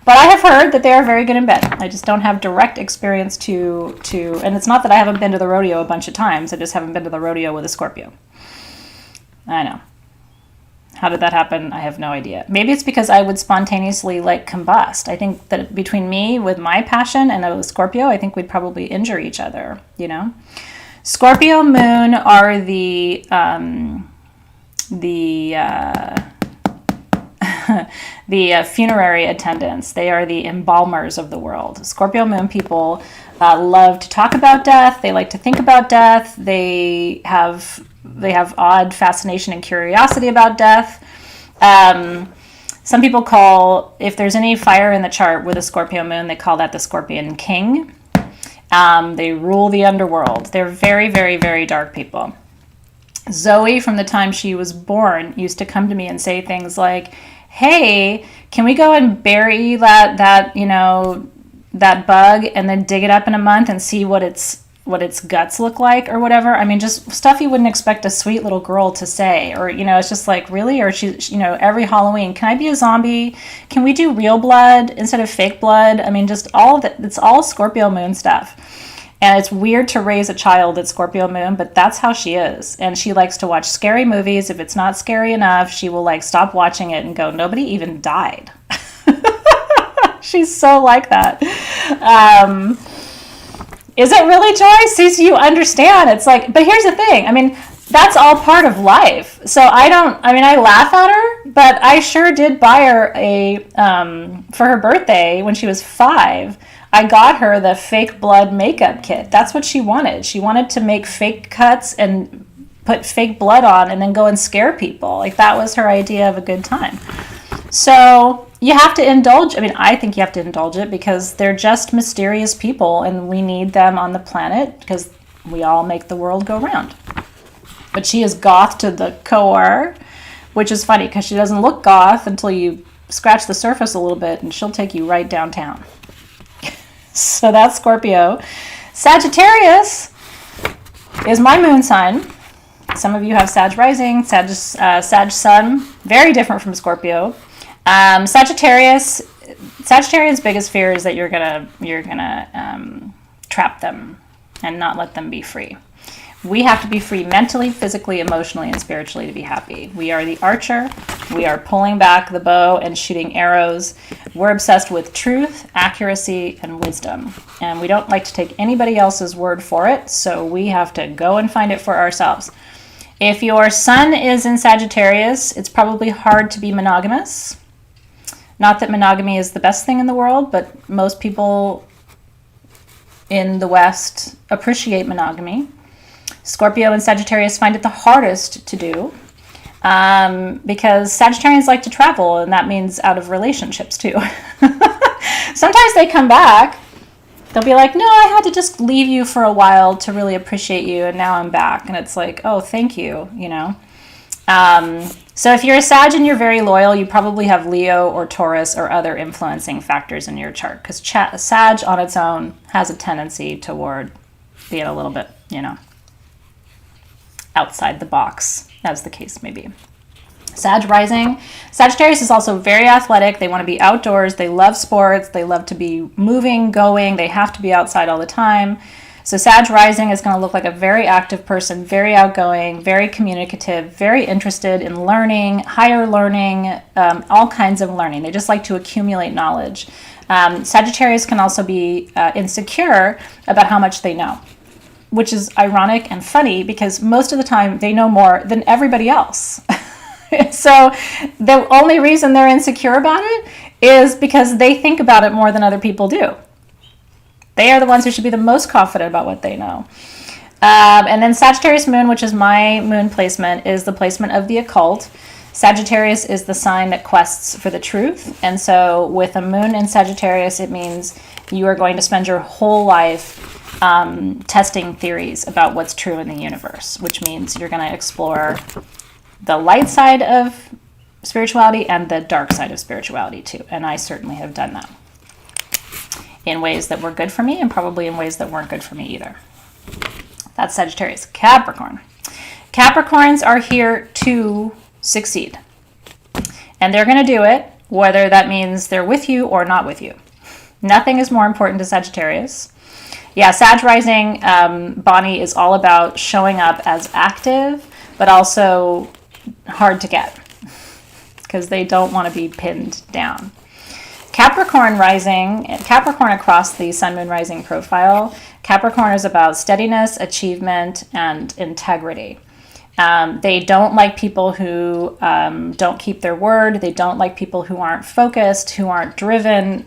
But I have heard that they are very good in bed. I just don't have direct experience to, and it's not that I haven't been to the rodeo a bunch of times, I just haven't been to the rodeo with a Scorpio. I know. How did that happen? I have no idea. Maybe it's because I would spontaneously combust. I think that between me with my passion and a Scorpio, I think we'd probably injure each other, Scorpio moon are the funerary attendants. They are the embalmers of the world. Scorpio moon people love to talk about death. They like to think about death. They have odd fascination and curiosity about death. Some people if there's any fire in the chart with a Scorpio moon, they call that the Scorpion King. They rule the underworld. They're very, very, very dark people. Zoe, from the time she was born, used to come to me and say things like, hey, can we go and bury that bug and then dig it up in a month and see what its guts look like or whatever? I mean, just stuff you wouldn't expect a sweet little girl to say, or, it's just like, really? Or every Halloween, can I be a zombie? Can we do real blood instead of fake blood? I mean, just all of it. It's all Scorpio moon stuff. And it's weird to raise a child at Scorpio moon, but that's how she is. And she likes to watch scary movies. If it's not scary enough, she will stop watching it and go, nobody even died. She's so like that. Is it really, Joyce? So you understand. It's like, but here's the thing. I mean, that's all part of life. So I laugh at her, but I sure did buy her for her birthday when she was 5, I got her the fake blood makeup kit. That's what she wanted. She wanted to make fake cuts and put fake blood on and then go and scare people. That was her idea of a good time. So you have to indulge. I think you have to indulge it because they're just mysterious people and we need them on the planet because we all make the world go round. But she is goth to the core, which is funny because she doesn't look goth until you scratch the surface a little bit and she'll take you right downtown. So that's Scorpio. Sagittarius is my moon sign. Some of you have Sag rising, Sag sun. Very different from Scorpio. Sagittarian's biggest fear is that you're gonna trap them and not let them be free. We have to be free mentally, physically, emotionally, and spiritually to be happy. We are the archer. We are pulling back the bow and shooting arrows. We're obsessed with truth, accuracy, and wisdom. And we don't like to take anybody else's word for it, so we have to go and find it for ourselves. If your sun is in Sagittarius, it's probably hard to be monogamous. Not that monogamy is the best thing in the world, but most people in the West appreciate monogamy. Scorpio and Sagittarius find it the hardest to do because Sagittarians like to travel, and that means out of relationships too. Sometimes they come back. They'll be like, no, I had to just leave you for a while to really appreciate you, and now I'm back. And it's like, oh, thank you, you know. So if you're a Sag and you're very loyal, you probably have Leo or Taurus or other influencing factors in your chart, because Sag on its own has a tendency toward being a little bit, you know, outside the box, as the case may be. Sag rising. Sagittarius is also very athletic. They want to be outdoors. They love sports. They love to be moving, going. They have to be outside all the time. So Sag rising is going to look like a very active person, very outgoing, very communicative, very interested in learning, higher learning, all kinds of learning. They just like to accumulate knowledge. Sagittarius can also be insecure about how much they know, which is ironic and funny because most of the time they know more than everybody else. So the only reason they're insecure about it is because they think about it more than other people do. They are the ones who should be the most confident about what they know. And then Sagittarius moon, which is my moon placement, is the placement of the occult. Sagittarius is the sign that quests for the truth. And so with a moon in Sagittarius, it means you are going to spend your whole life testing theories about what's true in the universe, which means you're going to explore the light side of spirituality and the dark side of spirituality too. And I certainly have done that in ways that were good for me and probably in ways that weren't good for me either. That's Sagittarius. Capricorn. Capricorns are here to succeed. And they're going to do it, whether that means they're with you or not with you. Nothing is more important to Sagittarius. Yeah, Sag rising, Bonnie, is all about showing up as active, but also hard to get because they don't want to be pinned down. Capricorn rising, Capricorn across the sun, moon, rising profile. Capricorn is about steadiness, achievement, and integrity. They don't like people who don't keep their word. They don't like people who aren't focused, who aren't driven.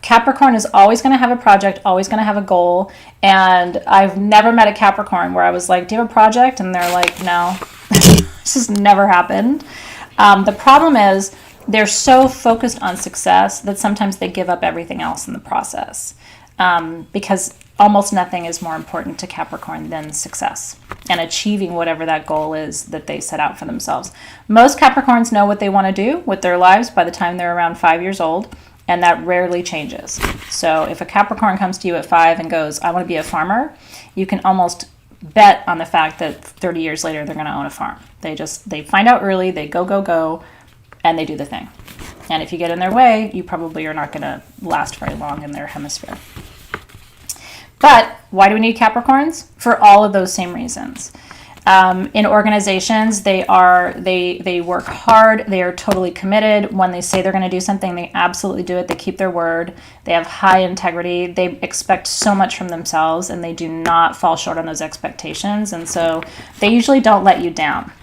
Capricorn is always going to have a project, always going to have a goal. And I've never met a Capricorn where I was like, do you have a project? And they're like, no, this has never happened. The problem is they're so focused on success that sometimes they give up everything else in the process because almost nothing is more important to Capricorn than success and achieving whatever that goal is that they set out for themselves. Most Capricorns know what they want to do with their lives by the time they're around 5 years old, and that rarely changes. So if a Capricorn comes to you at 5 and goes, I want to be a farmer, you can almost bet on the fact that 30 years later they're going to own a farm. They find out early, they go, and they do the thing. And if you get in their way, you probably are not going to last very long in their hemisphere. But why do we need Capricorns? For all of those same reasons. In organizations, they work hard. They are totally committed. When they say they're going to do something, they absolutely do it. They keep their word. They have high integrity. They expect so much from themselves, and they do not fall short on those expectations. And so they usually don't let you down.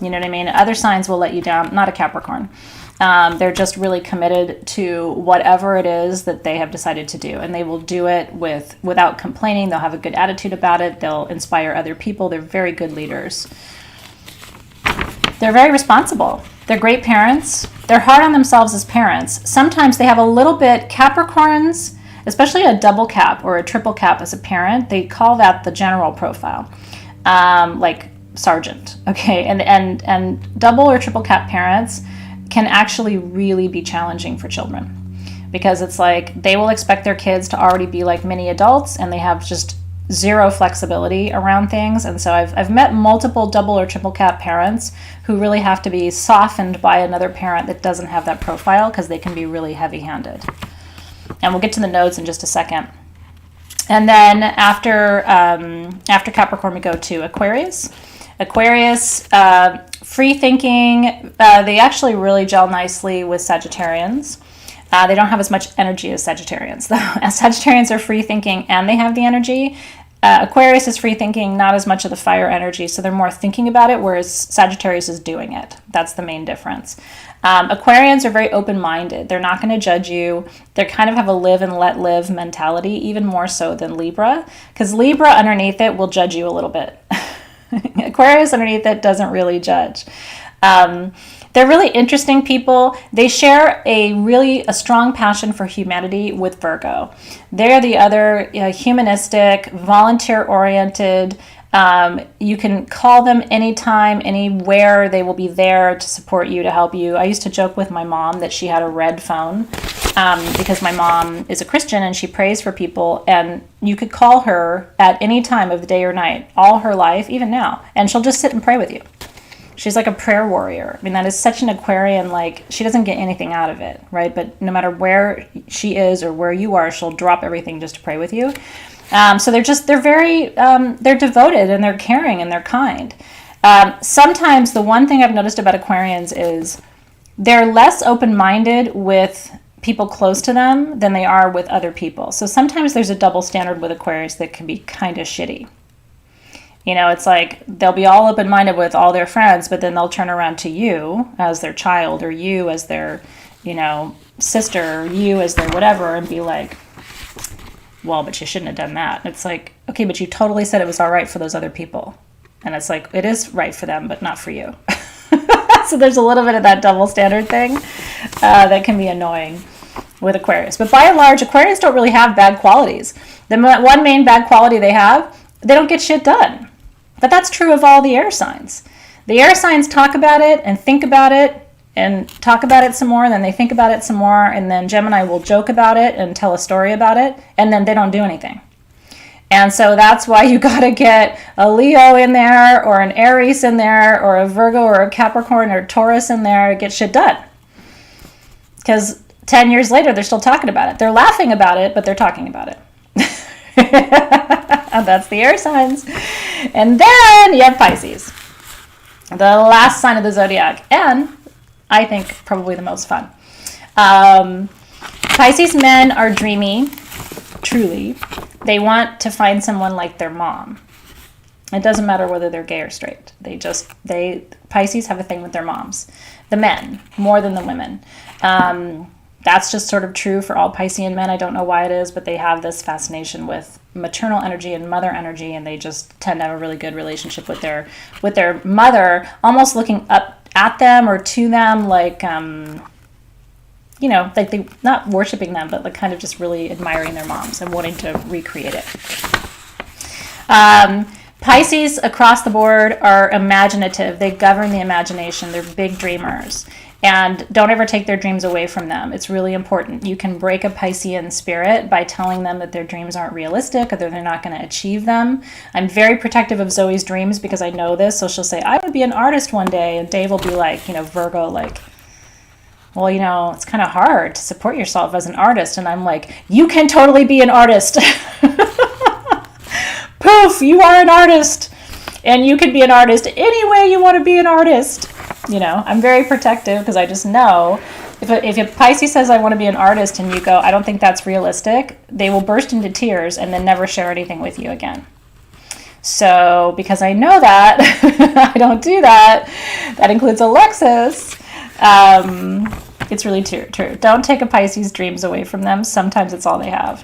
You know what I mean? Other signs will let you down, not a Capricorn. They're just really committed to whatever it is that they have decided to do, and they will do it without complaining. They'll have a good attitude about it. They'll inspire other people. They're very good leaders. They're very responsible. They're great parents. They're hard on themselves as parents. Sometimes they have a little bit, Capricorns, especially a double cap or a triple cap as a parent, they call that the general profile, like sergeant, okay? And double or triple cap parents can actually really be challenging for children because it's like they will expect their kids to already be like mini adults, and they have just zero flexibility around things. And so I've met multiple double or triple cap parents who really have to be softened by another parent that doesn't have that profile because they can be really heavy-handed. And we'll get to the nodes in just a second. And then after Capricorn, we go to Aquarius. Aquarius, free thinking. They actually really gel nicely with Sagittarians. They don't have as much energy as Sagittarians, though. As Sagittarians are free thinking and they have the energy. Aquarius is free thinking, not as much of the fire energy, so they're more thinking about it, whereas Sagittarius is doing it. That's the main difference. Aquarians are very open-minded. They're not going to judge you. They kind of have a live and let live mentality, even more so than Libra, because Libra underneath it will judge you a little bit. Aquarius underneath it doesn't really judge. They're really interesting people. They share a strong passion for humanity with Virgo. They're the other humanistic, volunteer-oriented. You can call them anytime, anywhere. They will be there to support you, to help you. I used to joke with my mom that she had a red phone because my mom is a Christian and she prays for people. And you could call her at any time of the day or night, all her life, even now, and she'll just sit and pray with you. She's like a prayer warrior. I mean, that is such an Aquarian, like, she doesn't get anything out of it, right? But no matter where she is or where you are, she'll drop everything just to pray with you. So they're very, they're devoted and they're caring and they're kind. Sometimes the one thing I've noticed about Aquarians is they're less open-minded with people close to them than they are with other people. So sometimes there's a double standard with Aquarius that can be kind of shitty. You know, it's like they'll be all open-minded with all their friends, but then they'll turn around to you as their child or you as their, sister, or you as their whatever, and be like, well, but you shouldn't have done that. And it's like, okay, but you totally said it was all right for those other people. And it's like, it is right for them, but not for you. So there's a little bit of that double standard thing that can be annoying with Aquarius. But by and large, Aquarians don't really have bad qualities. The one main bad quality they have, they don't get shit done. But that's true of all the air signs. The air signs talk about it and think about it and talk about it some more, and then they think about it some more, and then Gemini will joke about it and tell a story about it, and then they don't do anything. And so that's why you got to get a Leo in there, or an Aries in there, or a Virgo, or a Capricorn, or Taurus in there to get shit done. Because 10 years later, they're still talking about it. They're laughing about it, but they're talking about it. And that's the air signs. And then you have Pisces, the last sign of the zodiac, and I think probably the most fun. Pisces men are dreamy, truly. They want to find someone like their mom. It doesn't matter whether they're gay or straight. Pisces have a thing with their moms. The men, more than the women. That's just sort of true for all Piscean men. I don't know why it is, but they have this fascination with maternal energy and mother energy, and they just tend to have a really good relationship with their mother, almost looking up at them or to them, like like they not worshiping them, but like kind of just really admiring their moms and wanting to recreate it. Pisces across the board are imaginative. They govern the imagination. They're big dreamers. And don't ever take their dreams away from them. It's really important. You can break a Piscean spirit by telling them that their dreams aren't realistic or that they're not going to achieve them. I'm very protective of Zoe's dreams because I know this. So she'll say, I would be an artist one day. And Dave will be like, Virgo, like, well, it's kind of hard to support yourself as an artist. And I'm like, you can totally be an artist. Poof, you are an artist. And you can be an artist any way you want to be an artist. I'm very protective because I just know if a Pisces says I want to be an artist and you go, I don't think that's realistic, they will burst into tears and then never share anything with you again. So because I know that, I don't do that. That includes Alexis. It's really true. Don't take a Pisces' dreams away from them. Sometimes it's all they have.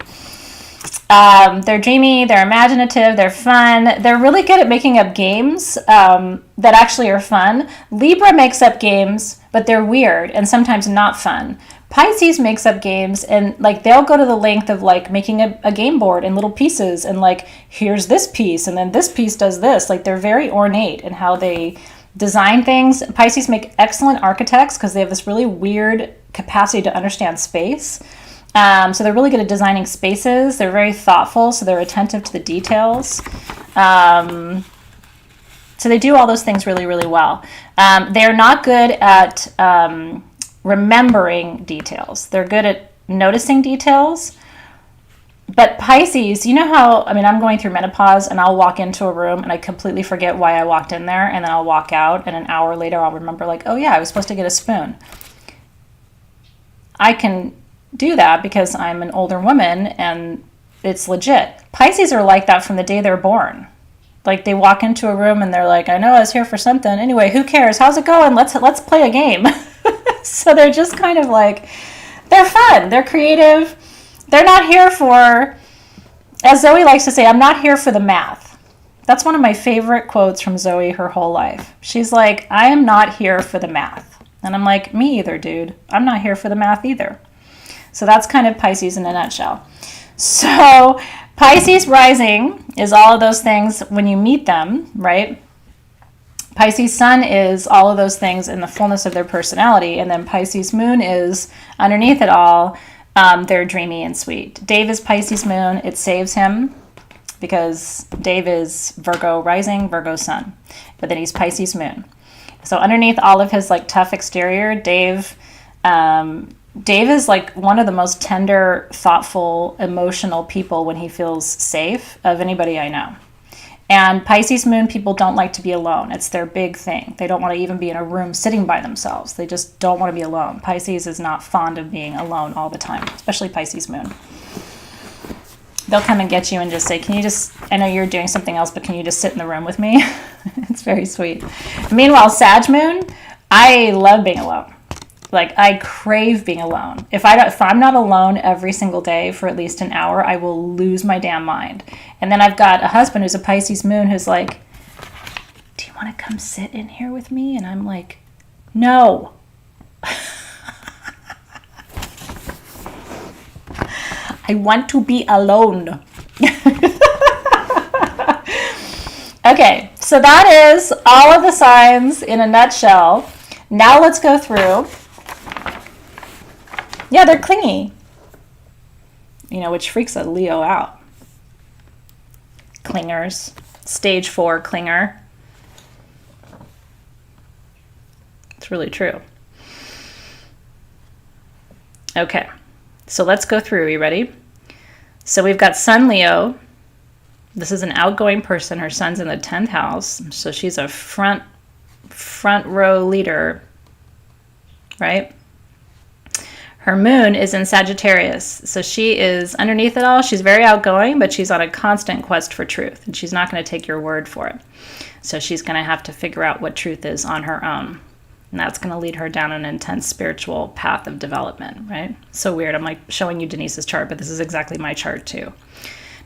They're dreamy, they're imaginative, they're fun. They're really good at making up games that actually are fun. Libra makes up games, but they're weird and sometimes not fun. Pisces makes up games and like they'll go to the length of like making a game board in little pieces and like here's this piece and then this piece does this. Like they're very ornate in how they design things. Pisces make excellent architects because they have this really weird capacity to understand space. So they're really good at designing spaces. They're very thoughtful, so they're attentive to the details. So they do all those things really, really well. They're not good at remembering details. They're good at noticing details, But Pisces, you know how, I mean, I'm going through menopause and I'll walk into a room and I completely forget why I walked in there, and then I'll walk out and an hour later I'll remember like, oh yeah, I was supposed to get a spoon. I can do that because I'm an older woman and it's legit. Pisces are like that from the day they're born. Like they walk into a room and they're like, I know I was here for something. Anyway, who cares? How's it going? Let's play a game. So they're just kind of like, they're fun. They're creative. They're not here for, as Zoe likes to say, I'm not here for the math. That's one of my favorite quotes from Zoe her whole life. She's like, I am not here for the math. And I'm like, me either, dude. I'm not here for the math either. So that's kind of Pisces in a nutshell. So Pisces rising is all of those things when you meet them, right? Pisces sun is all of those things in the fullness of their personality. And then Pisces moon is underneath it all. They're dreamy and sweet. Dave is Pisces moon. It saves him because Dave is Virgo rising, Virgo sun. But then he's Pisces moon. So underneath all of his like tough exterior, Dave is like one of the most tender, thoughtful, emotional people when he feels safe of anybody I know. And Pisces moon people don't like to be alone. It's their big thing. They don't want to even be in a room sitting by themselves. They just don't want to be alone. Pisces is not fond of being alone all the time, especially Pisces moon. They'll come and get you and just say, can you just, I know you're doing something else, but can you just sit in the room with me? It's very sweet. Meanwhile, Sag moon, I love being alone. Like I crave being alone. If I'm not alone every single day for at least an hour, I will lose my damn mind. And then I've got a husband who's a Pisces moon who's like, do you want to come sit in here with me? And I'm like, no. I want to be alone. Okay, so that is all of the signs in a nutshell. Now let's go through. Yeah, they're clingy. You know, which freaks a Leo out. Clingers. Stage 4 clinger. It's really true. Okay, so let's go through. Are you ready? So we've got Sun Leo. This is an outgoing person. Her sun's in the 10th house. So she's a front row leader, right? Her moon is in Sagittarius. So she is underneath it all. She's very outgoing, but she's on a constant quest for truth. And she's not going to take your word for it. So she's going to have to figure out what truth is on her own. And that's going to lead her down an intense spiritual path of development, right? So weird. I'm like showing you Denise's chart, but this is exactly my chart too.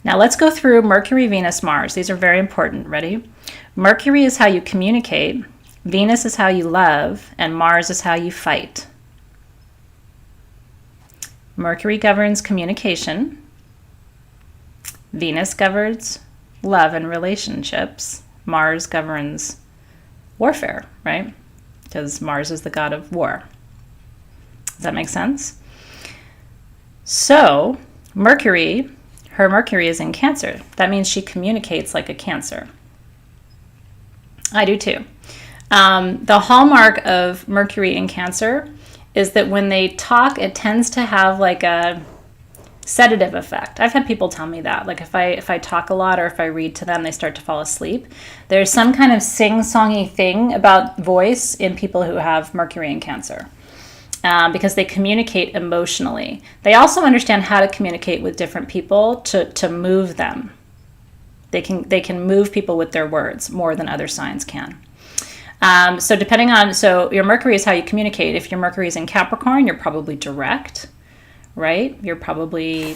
Now let's go through Mercury, Venus, Mars. These are very important. Ready? Mercury is how you communicate. Venus is how you love. And Mars is how you fight. Mercury governs communication. Venus governs love and relationships. Mars governs warfare, right? Because Mars is the god of war. Does that make sense? So, Mercury, her Mercury is in Cancer. That means she communicates like a Cancer. I do too. The hallmark of Mercury in Cancer is that when they talk, it tends to have like a sedative effect. I've had people tell me that. Like if I talk a lot or if I read to them, they start to fall asleep. There's some kind of sing-songy thing about voice in people who have Mercury in Cancer. Because they communicate emotionally. They also understand how to communicate with different people to move them. They can move people with their words more than other signs can. So depending on, so your Mercury is how you communicate. If your Mercury is in Capricorn, you're probably direct, right? You're probably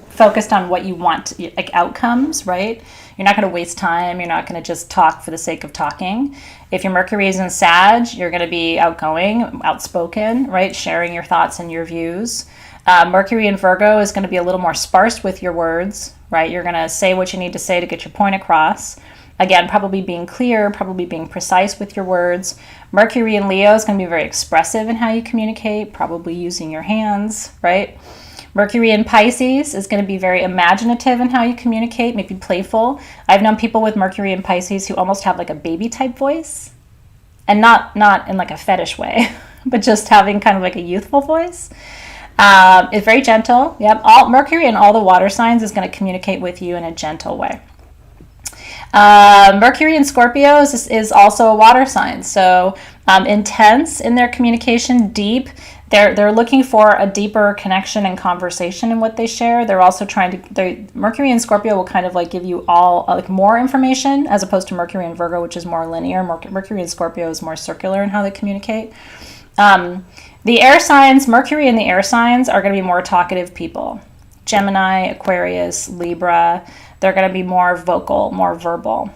focused on what you want, like outcomes, right? You're not going to waste time. You're not going to just talk for the sake of talking. If your Mercury is in Sag, you're going to be outgoing, outspoken, right? Sharing your thoughts and your views. Mercury in Virgo is going to be a little more sparse with your words, right? You're going to say what you need to say to get your point across. Again, probably being clear, probably being precise with your words. Mercury in Leo is going to be very expressive in how you communicate, probably using your hands, right? Mercury in Pisces is going to be very imaginative in how you communicate, maybe playful. I've known people with Mercury in Pisces who almost have like a baby type voice, and not in like a fetish way, but just having kind of like a youthful voice. It's very gentle. Yep. Mercury in all the water signs is going to communicate with you in a gentle way. Mercury in Scorpio is also a water sign. So intense in their communication, deep. They're looking for a deeper connection and conversation in what they share. They're also Mercury in Scorpio will kind of like give you all like more information as opposed to Mercury in Virgo, which is more linear. Mercury in Scorpio is more circular in how they communicate. The air signs, Mercury in the air signs are going to be more talkative people. Gemini, Aquarius, Libra, they're going to be more vocal, more verbal.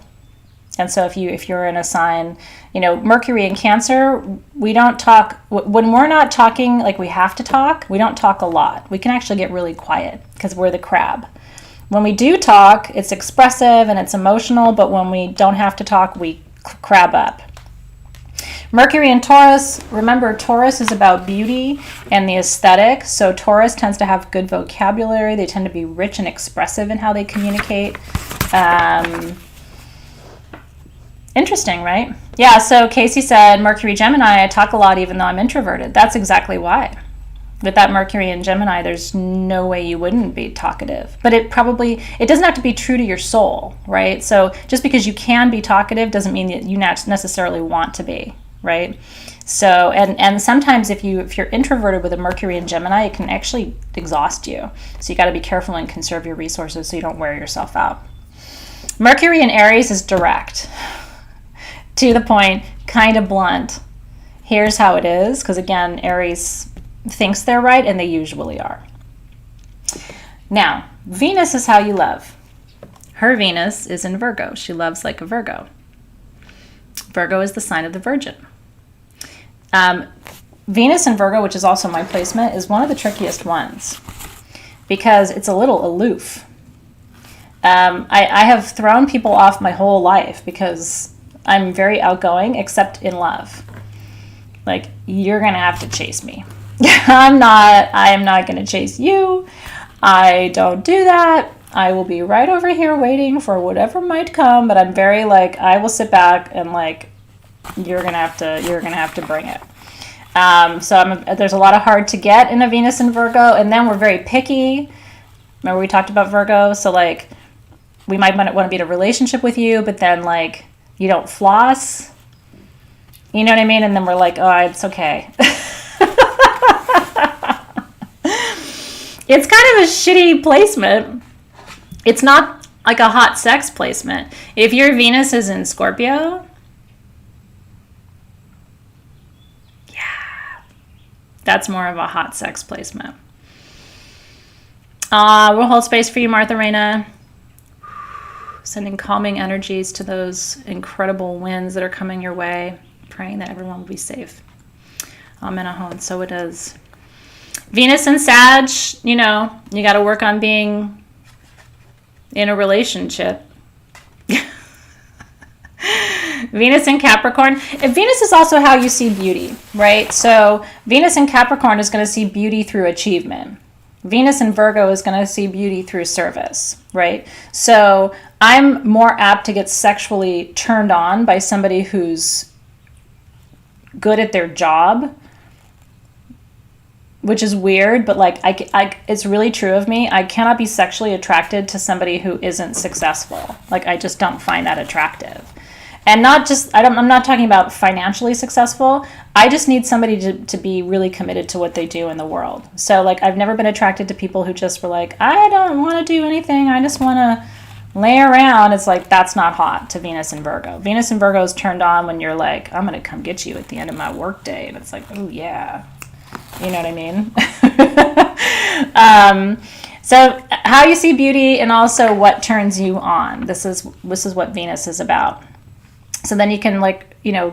And so if you're in a sign, Mercury in Cancer, we don't talk, when we're not talking like we have to talk, we don't talk a lot. We can actually get really quiet because we're the crab. When we do talk, it's expressive and it's emotional, but when we don't have to talk, we crab up. Mercury in Taurus, remember Taurus is about beauty and the aesthetic, so Taurus tends to have good vocabulary. They tend to be rich and expressive in how they communicate. Interesting, right? Yeah, so Casey said, Mercury Gemini, I talk a lot even though I'm introverted. That's exactly why. With that Mercury in Gemini, there's no way you wouldn't be talkative. But it doesn't have to be true to your soul, right? So just because you can be talkative doesn't mean that you necessarily want to be, right? So, and sometimes if you're introverted with a Mercury in Gemini, it can actually exhaust you. So you got to be careful and conserve your resources so you don't wear yourself out. Mercury in Aries is direct. To the point, kind of blunt. Here's how it is, because again, Aries thinks they're right, and they usually are. Now, Venus is how you love. Her Venus is in Virgo. She loves like a Virgo. Virgo is the sign of the Virgin. Venus in Virgo, which is also my placement, is one of the trickiest ones because it's a little aloof. I have thrown people off my whole life because I'm very outgoing, except in love. Like, you're going to have to chase me. I am not going to chase you. I don't do that. I will be right over here waiting for whatever might come, but I'm very like, I will sit back and like, you're going to have to bring it. There's a lot of hard to get in a Venus in Virgo, and then we're very picky. Remember we talked about Virgo? So like, we might want to be in a relationship with you, but then like, you don't floss, you know what I mean? And then we're like, oh, it's okay. It's kind of a shitty placement. It's not like a hot sex placement. If your Venus is in Scorpio, yeah, that's more of a hot sex placement. We'll hold space for you, Martha Reina. Sending calming energies to those incredible winds that are coming your way. Praying that everyone will be safe. Amen. And so it is. Venus and Sag, you got to work on being in a relationship. Venus in Capricorn. Venus is also how you see beauty, right? So Venus in Capricorn is going to see beauty through achievement. Venus in Virgo is going to see beauty through service, right? So I'm more apt to get sexually turned on by somebody who's good at their job, which is weird, but like it's really true of me. I cannot be sexually attracted to somebody who isn't successful. Like, I just don't find that attractive. And I'm not talking about financially successful. I just need somebody to be really committed to what they do in the world. So like, I've never been attracted to people who just were like, I don't want to do anything. I just want to lay around. It's like, that's not hot to Venus in Virgo. Venus in Virgo is turned on when you're like, I'm going to come get you at the end of my work day. And it's like, oh yeah. You know what I mean? So how you see beauty and also what turns you on. This is what Venus is about. So then you can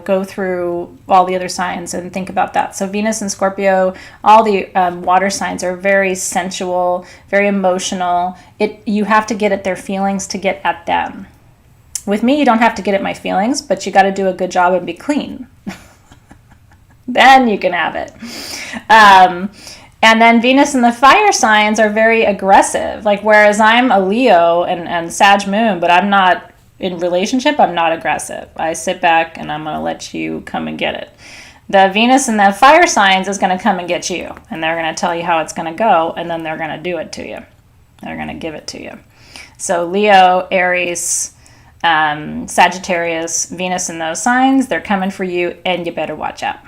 go through all the other signs and think about that. So Venus and Scorpio, all the water signs are very sensual, very emotional. You have to get at their feelings to get at them. With me, you don't have to get at my feelings, but you got to do a good job and be clean. Then you can have it. And then Venus and the fire signs are very aggressive. Like, whereas I'm a Leo and Sag moon, but I'm not in relationship, I'm not aggressive. I sit back and I'm going to let you come and get it. The Venus and the fire signs is going to come and get you, and they're going to tell you how it's going to go, and then they're going to do it to you. They're going to give it to you. So Leo, Aries, Sagittarius, Venus in those signs, they're coming for you, and you better watch out.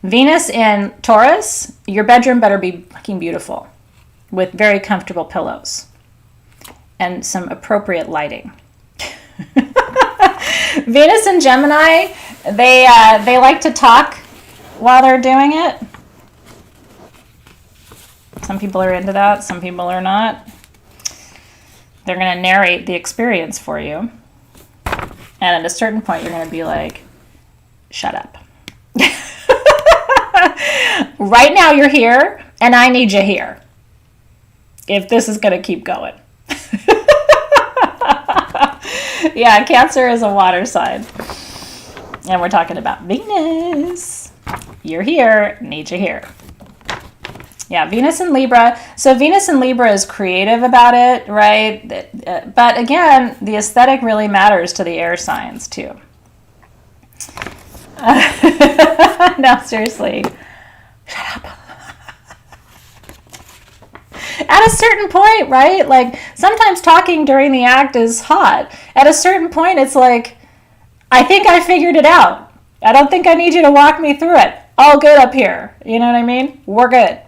Venus in Taurus, your bedroom better be fucking beautiful with very comfortable pillows and some appropriate lighting. Venus in Gemini, they like to talk while they're doing it. Some people are into that, some people are not. They're going to narrate the experience for you. And at a certain point, you're going to be like, shut up. Right now you're here, and I need you here. If this is going to keep going. Yeah, Cancer is a water sign. And we're talking about Venus. You're here, need you here. Yeah, Venus in Libra. So Venus in Libra is creative about it, right? But again, the aesthetic really matters to the air signs too. No, seriously. Shut up. At a certain point, right? Like, sometimes talking during the act is hot. At a certain point, it's like, I think I figured it out. I don't think I need you to walk me through it. All good up here. You know what I mean? We're good.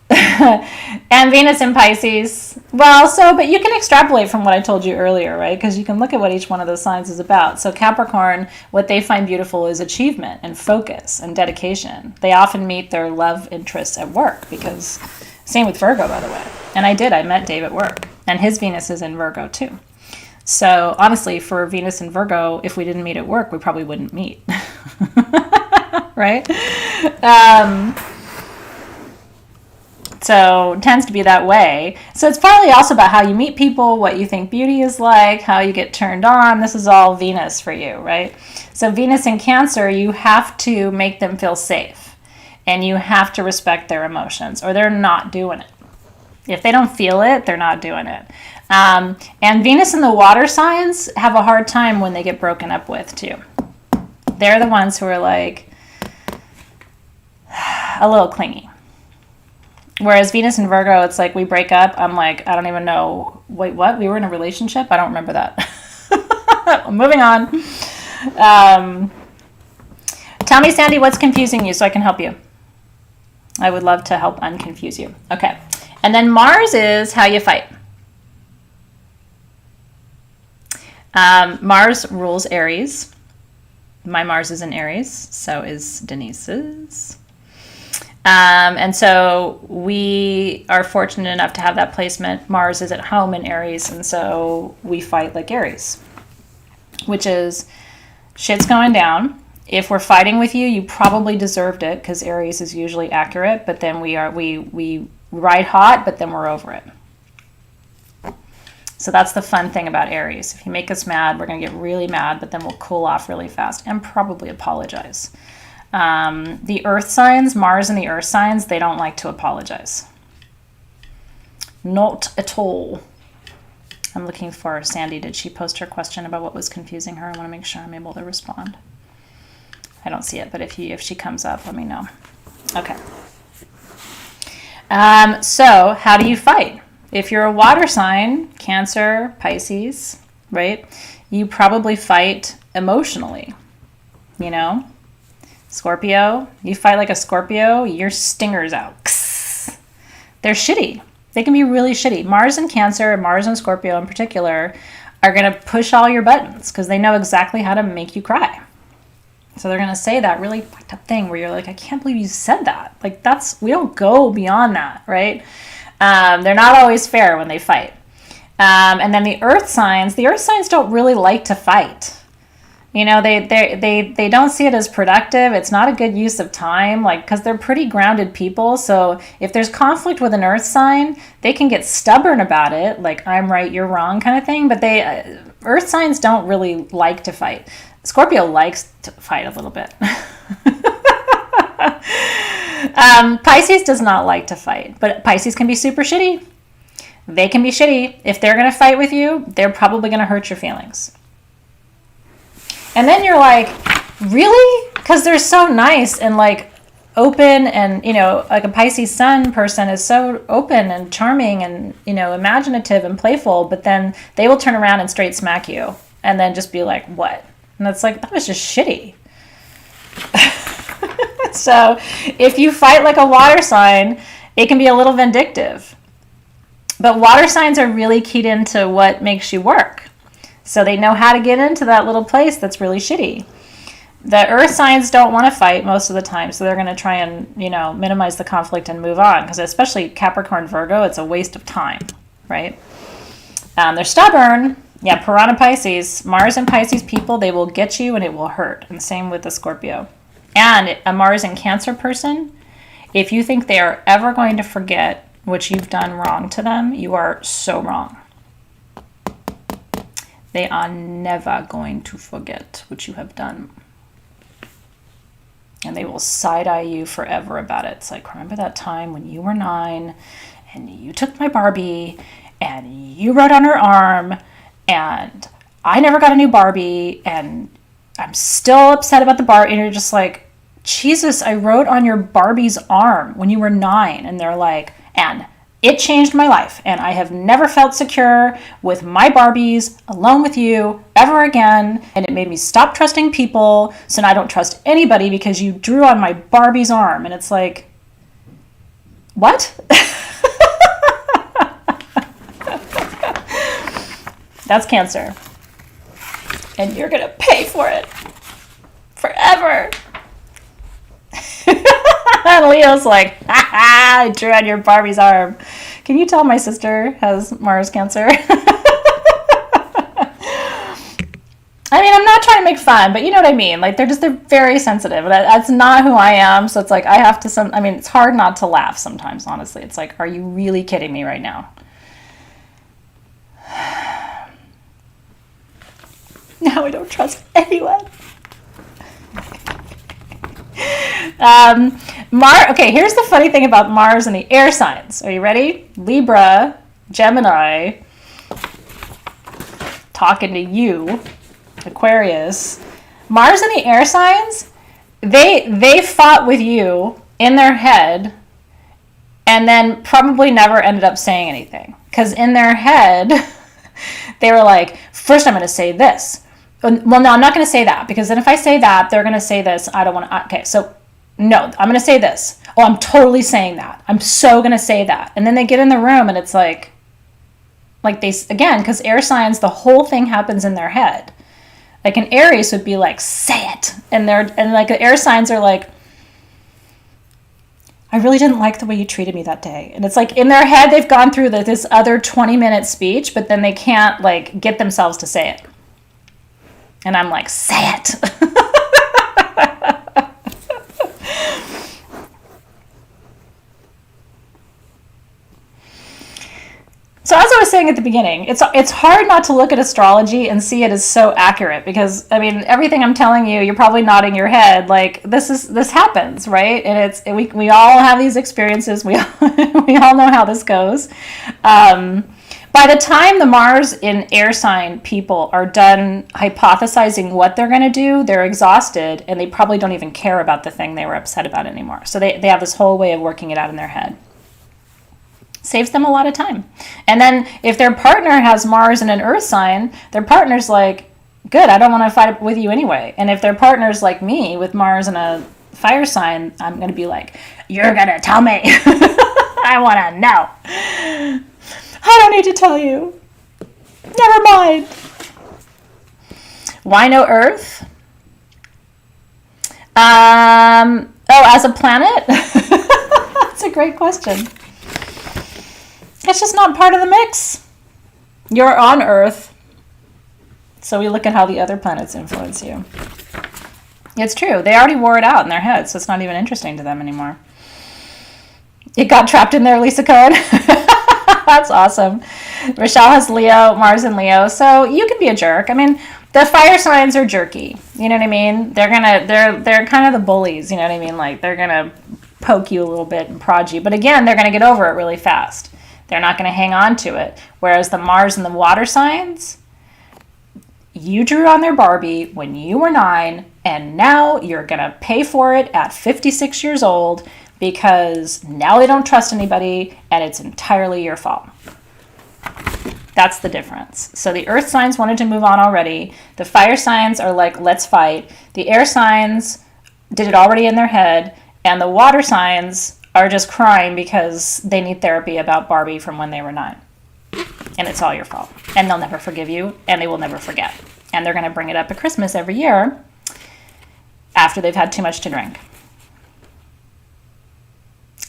And Venus in Pisces. Well, but you can extrapolate from what I told you earlier, right? Because you can look at what each one of those signs is about. So Capricorn, what they find beautiful is achievement and focus and dedication. They often meet their love interests at work, because same with Virgo, by the way. And I met Dave at work, and his Venus is in Virgo too. So honestly, for Venus and Virgo, if we didn't meet at work, we probably wouldn't meet. Right? So it tends to be that way. So it's partly also about how you meet people, what you think beauty is like, how you get turned on. This is all Venus for you, right? So Venus in Cancer, you have to make them feel safe, and you have to respect their emotions, or they're not doing it. If they don't feel it, they're not doing it. And Venus in the water signs have a hard time when they get broken up with too. They're the ones who are like a little clingy. Whereas Venus and Virgo, it's like we break up. I'm like, I don't even know. Wait, what? We were in a relationship? I don't remember that. Moving on. Tell me, Sandy, what's confusing you so I can help you. I would love to help unconfuse you. Okay. And then Mars is how you fight. Mars rules Aries. My Mars is in Aries. So is Denise's. And so we are fortunate enough to have that placement. Mars is at home in Aries, and so we fight like Aries, which is shit's going down. If we're fighting with you, you probably deserved it, because Aries is usually accurate, but then we ride hot, but then we're over it. So that's the fun thing about Aries. If you make us mad, we're going to get really mad, but then we'll cool off really fast and probably apologize. The earth signs, Mars and the earth signs, they don't like to apologize. Not at all. I'm looking for Sandy. Did she post her question about what was confusing her? I want to make sure I'm able to respond. I don't see it, but if she comes up, let me know. Okay. So how do you fight? If you're a water sign, Cancer, Pisces, right? You probably fight emotionally, you know? Scorpio, you fight like a Scorpio, your stinger's out. They're shitty. They can be really shitty. Mars and Cancer, Mars and Scorpio in particular, are going to push all your buttons because they know exactly how to make you cry. So they're going to say that really fucked up thing where you're like, I can't believe you said that. Like, we don't go beyond that, right? They're not always fair when they fight. And then the earth signs don't really like to fight. You know, they don't see it as productive. It's not a good use of time, like, because they're pretty grounded people. So if there's conflict with an earth sign, they can get stubborn about it, like I'm right, you're wrong kind of thing. But earth signs don't really like to fight. Scorpio likes to fight a little bit. Pisces does not like to fight, but Pisces can be super shitty. They can be shitty. If they're going to fight with you, they're probably going to hurt your feelings. And then you're like, Really? Because they're so nice and like open, and like a Pisces sun person is so open and charming and imaginative and playful, but then they will turn around and straight smack you and then just be like, what? And it's like, that was just shitty. So if you fight like a water sign, it can be a little vindictive. But water signs are really keyed into what makes you work. So they know how to get into that little place that's really shitty. The earth signs don't want to fight most of the time, so they're going to try and, minimize the conflict and move on, because especially Capricorn, Virgo, it's a waste of time, right? They're stubborn. Yeah, Piranha Pisces, Mars and Pisces people, they will get you and it will hurt. And same with the Scorpio. And a Mars and Cancer person, if you think they are ever going to forget what you've done wrong to them, you are so wrong. They are never going to forget what you have done. And they will side-eye you forever about it. It's like, remember that time when you were 9 and you took my Barbie and you wrote on her arm and I never got a new Barbie and I'm still upset about the Barbie. And you're just like, Jesus, I wrote on your Barbie's arm when you were 9. And they're like, and it changed my life, and I have never felt secure with my Barbies alone with you ever again, and it made me stop trusting people, so now I don't trust anybody because you drew on my Barbie's arm. And it's like, what? That's Cancer. And you're gonna pay for it forever. And Leo's like, ha ha, I drew on your Barbie's arm. Can you tell my sister has Mars Cancer? I mean, I'm not trying to make fun, but you know what I mean? Like, they're very sensitive. That's not who I am, so it's like, I have to, it's hard not to laugh sometimes, honestly. It's like, are you really kidding me right now? Now I don't trust anyone. Okay, here's the funny thing about Mars and the air signs. Are you ready? Libra, Gemini, talking to you, Aquarius. Mars and the air signs, they fought with you in their head and then probably never ended up saying anything. Because in their head, they were like, first I'm going to say this. Well, no, I'm not going to say that, because then if I say that, they're going to say this. I don't want to. Okay, so no, I'm going to say this. Oh, I'm totally saying that. I'm so going to say that. And then they get in the room and it's like they, again, because air signs, the whole thing happens in their head. Like an Aries would be like, say it. And like the air signs are like, I really didn't like the way you treated me that day. And it's like in their head, they've gone through this other 20-minute speech, but then they can't like get themselves to say it. And I'm like, say it. So as I was saying at the beginning, it's hard not to look at astrology and see it as so accurate, because I mean, everything I'm telling you, you're probably nodding your head like this happens, right? And we all have these experiences. We all know how this goes. By the time the Mars in air sign people are done hypothesizing what they're going to do, they're exhausted and they probably don't even care about the thing they were upset about anymore. So they have this whole way of working it out in their head. Saves them a lot of time. And then if their partner has Mars in an earth sign, their partner's like, good, I don't want to fight with you anyway. And if their partner's like me with Mars in a fire sign, I'm going to be like, you're going to tell me. I want to know. I don't need to tell you. Never mind. Why no Earth? As a planet? That's a great question. It's just not part of the mix. You're on Earth. So we look at how the other planets influence you. It's true. They already wore it out in their heads, so it's not even interesting to them anymore. It got trapped in there, Lisa Cohen. That's awesome. Rochelle has Leo, Mars and Leo, so you can be a jerk. I mean, the fire signs are jerky. You know what I mean? They're kind of the bullies. You know what I mean? Like they're gonna poke you a little bit and prod you, but again, they're gonna get over it really fast. They're not gonna hang on to it. Whereas the Mars and the water signs, you drew on their Barbie when you were 9, And now you're going to pay for it at 56 years old because now they don't trust anybody and it's entirely your fault. That's the difference. So the earth signs wanted to move on already. The fire signs are like, let's fight. The air signs did it already in their head. And the water signs are just crying because they need therapy about Barbie from when they were 9. And it's all your fault. And they'll never forgive you, and they will never forget. And they're going to bring it up at Christmas every year after they've had too much to drink.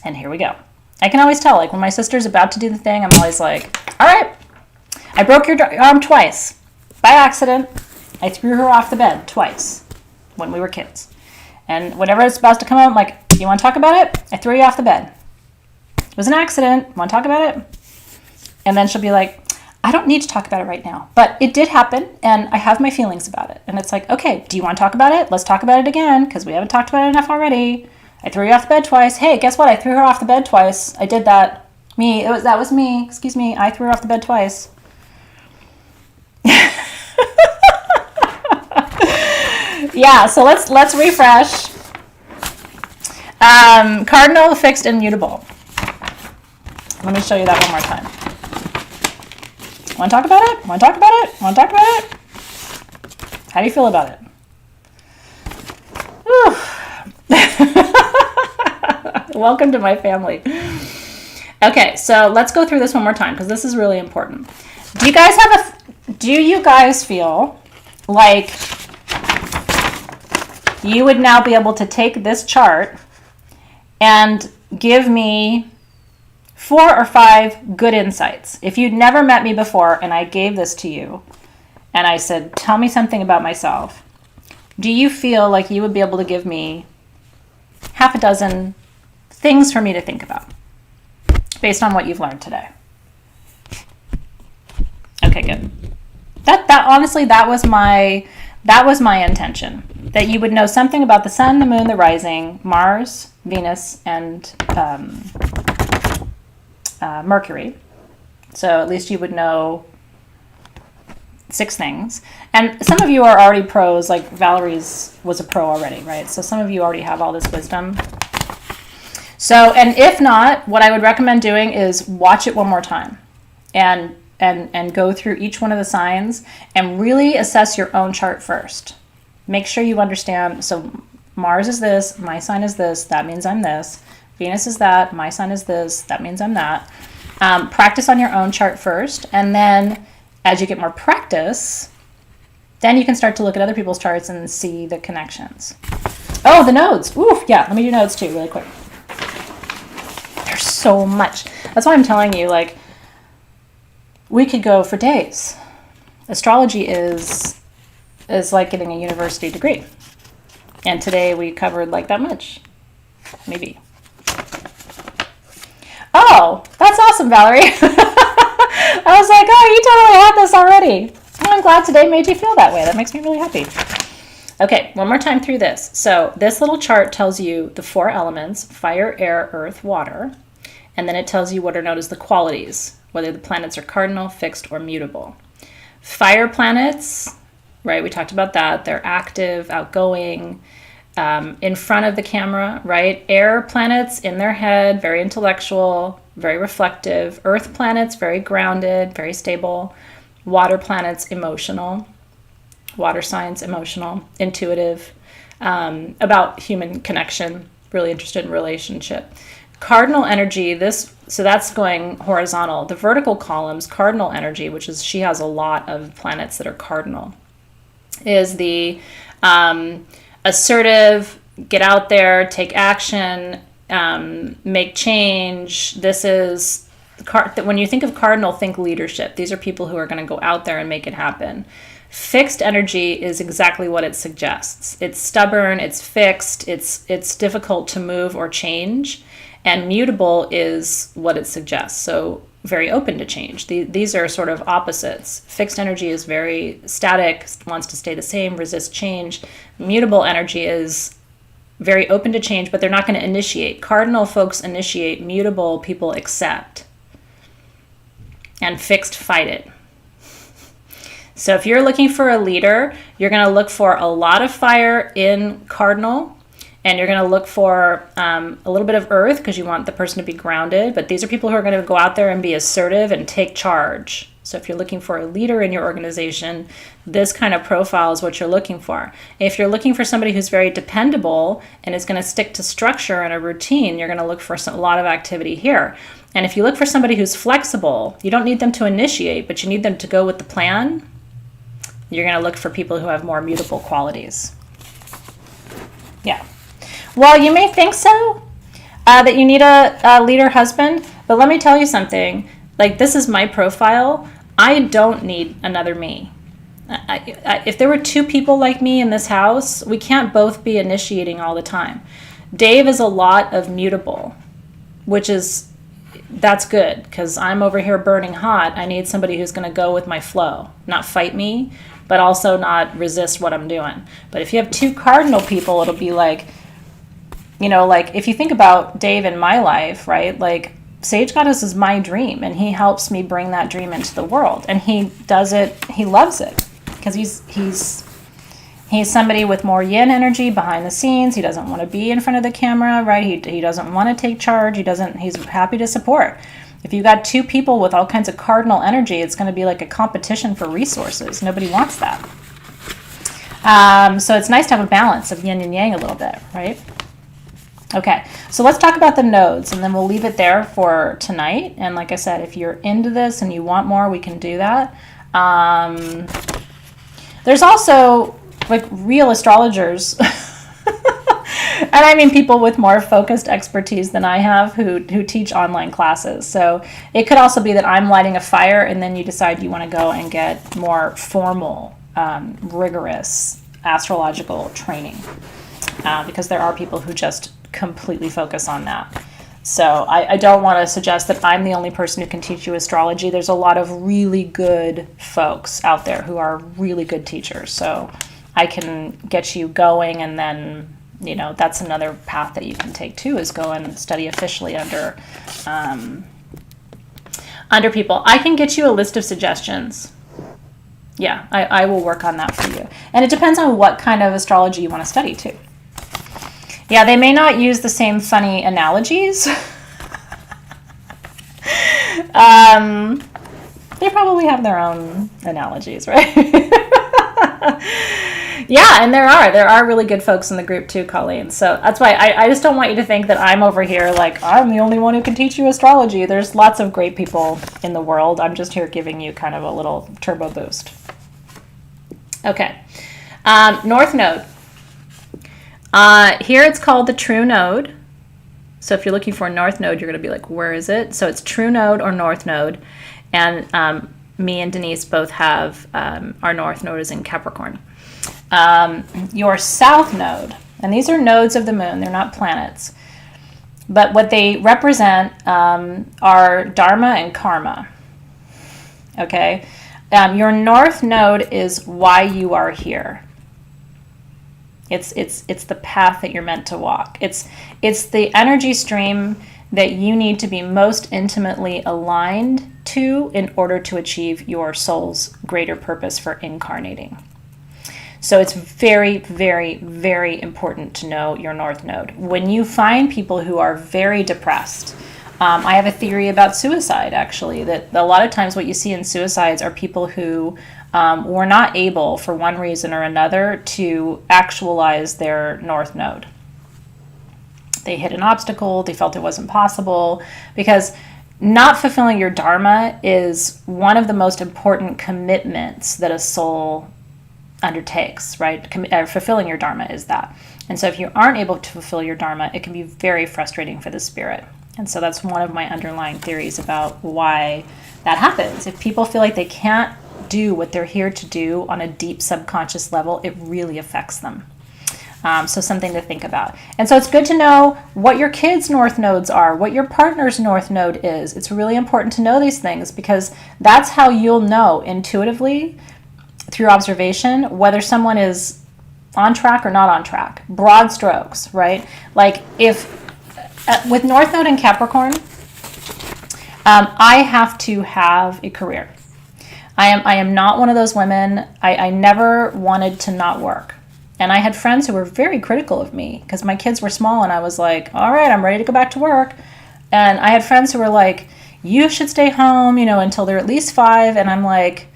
And here we go. I can always tell, like when my sister's about to do the thing, I'm always like, all right, I broke your arm twice. By accident, I threw her off the bed twice when we were kids. And whenever it's about to come out, I'm like, you want to talk about it? I threw you off the bed. It was an accident. Want to talk about it? And then she'll be like, I don't need to talk about it right now. But it did happen, and I have my feelings about it. And it's like, okay, do you want to talk about it? Let's talk about it again, because we haven't talked about it enough already. I threw you off the bed twice. Hey, guess what? I threw her off the bed twice. I did that. That was me. Excuse me. I threw her off the bed twice. Yeah, so let's refresh. Cardinal, fixed, and mutable. Let me show you that one more time. Want to talk about it? Want to talk about it? Want to talk about it? How do you feel about it? Welcome to my family. Okay, so let's go through this one more time because this is really important. Do you guys feel like you would now be able to take this chart and give me 4 or 5 good insights? If you'd never met me before and I gave this to you and I said, tell me something about myself, do you feel like you would be able to give me half a dozen things for me to think about based on what you've learned today? Okay, good. That honestly, that was my intention, that you would know something about the sun, the moon, the rising, Mars, Venus, and Mercury. So at least you would know 6 things. And some of you are already pros, like Valerie's was a pro already, right? So some of you already have all this wisdom. So, and if not, what I would recommend doing is watch it one more time and go through each one of the signs and really assess your own chart first. Make sure you understand. So Mars is this, my sign is this, that means I'm this. Venus is that, my sign is this, that means I'm that. Practice on your own chart first, and then as you get more practice, then you can start to look at other people's charts and see the connections. Oh, the nodes. Ooh, yeah, let me do nodes too really quick. There's so much. That's why I'm telling you, like, we could go for days. Astrology is like getting a university degree. And today we covered like that much. Maybe. Oh, that's awesome, Valerie. I was like, oh, you totally had this already. Well, I'm glad today made you feel that way. That makes me really happy. Okay, one more time through this. So this little chart tells you the 4 elements: fire, air, earth, water. And then it tells you what are known as the qualities, whether the planets are cardinal, fixed, or mutable. Fire planets, right, we talked about that. They're active, outgoing, in front of the camera, right? Air planets in their head, very intellectual, very reflective. Earth planets, very grounded, very stable. Water planets, emotional. Water signs, emotional, intuitive, about human connection, really interested in relationship. Cardinal energy, so that's going horizontal. The vertical columns, cardinal energy, which is, she has a lot of planets that are cardinal, is the assertive, get out there, take action, make change. This is, when you think of cardinal, think leadership. These are people who are going to go out there and make it happen. Fixed energy is exactly what it suggests. It's stubborn, it's fixed, it's difficult to move or change. And mutable is what it suggests. So very open to change. These are sort of opposites. Fixed energy is very static, wants to stay the same, resist change. Mutable energy is very open to change, but they're not going to initiate. Cardinal folks initiate, mutable people accept. And fixed fight it. So if you're looking for a leader, you're going to look for a lot of fire in cardinal, and you're going to look for a little bit of earth because you want the person to be grounded. But these are people who are going to go out there and be assertive and take charge. So if you're looking for a leader in your organization, this kind of profile is what you're looking for. If you're looking for somebody who's very dependable and is going to stick to structure and a routine, you're going to look for a lot of activity here. And if you look for somebody who's flexible, you don't need them to initiate, but you need them to go with the plan. You're going to look for people who have more mutable qualities. Yeah. Well, you may think so, that you need a leader husband, but let me tell you something. Like, this is my profile. I don't need another me. If there were two people like me in this house, we can't both be initiating all the time. Dave is a lot of mutable, that's good, because I'm over here burning hot. I need somebody who's going to go with my flow, not fight me, but also not resist what I'm doing. But if you have two cardinal people, it'll be like, like if you think about Dave in my life, right? Like, Sage Goddess is my dream, and he helps me bring that dream into the world. And he does it, he loves it, because he's somebody with more yin energy behind the scenes. He doesn't want to be in front of the camera, right? He doesn't want to take charge. He's happy to support. If you got two people with all kinds of cardinal energy, it's going to be like a competition for resources. Nobody wants that. So it's nice to have a balance of yin and yang a little bit, right? Okay, so let's talk about the nodes, and then we'll leave it there for tonight. And like I said, if you're into this and you want more, we can do that. There's also like real astrologers, and I mean people with more focused expertise than I have who teach online classes. So it could also be that I'm lighting a fire, and then you decide you want to go and get more formal, rigorous astrological training, because there are people who just completely focus on that. So I don't want to suggest that I'm the only person who can teach you astrology. There's a lot of really good folks out there who are really good teachers. So I can get you going, and then, that's another path that you can take too, is go and study officially under people. I can get you a list of suggestions. Yeah, I will work on that for you. And it depends on what kind of astrology you want to study too. Yeah, they may not use the same funny analogies. They probably have their own analogies, right? Yeah, and there are really good folks in the group too, Colleen. So that's why I just don't want you to think that I'm over here like I'm the only one who can teach you astrology. There's lots of great people in the world. I'm just here giving you kind of a little turbo boost. Okay, North Node. Here it's called the True Node. So if you're looking for a North Node, you're going to be like, where is it? So it's True Node or North Node. And me and Denise both have our North Node is in Capricorn. Your South Node, and these are nodes of the moon. They're not planets. But what they represent are Dharma and Karma. Okay? Your North Node is why you are here. It's the path that you're meant to walk. It's the energy stream that you need to be most intimately aligned to in order to achieve your soul's greater purpose for incarnating. So it's very, very, very important to know your North Node. When you find people who are very depressed, I have a theory about suicide, actually, that a lot of times what you see in suicides are people who were not able, for one reason or another, to actualize their North Node. They hit an obstacle, they felt it wasn't possible, because not fulfilling your Dharma is one of the most important commitments that a soul undertakes, right? Fulfilling your Dharma is that. And so if you aren't able to fulfill your Dharma, it can be very frustrating for the spirit. And so that's one of my underlying theories about why that happens. If people feel like they can't do what they're here to do on a deep subconscious level, it really affects them. So something to think about. And so it's good to know what your kids' North Nodes are, what your partner's North Node is. It's really important to know these things, because that's how you'll know intuitively through observation whether someone is on track or not on track. Broad strokes, right? Like if with North Node in Capricorn, I have to have a career. I am not one of those women. I never wanted to not work. And I had friends who were very critical of me because my kids were small and I was like, all right, I'm ready to go back to work. And I had friends who were like, you should stay home, until they're at least 5. And I'm like,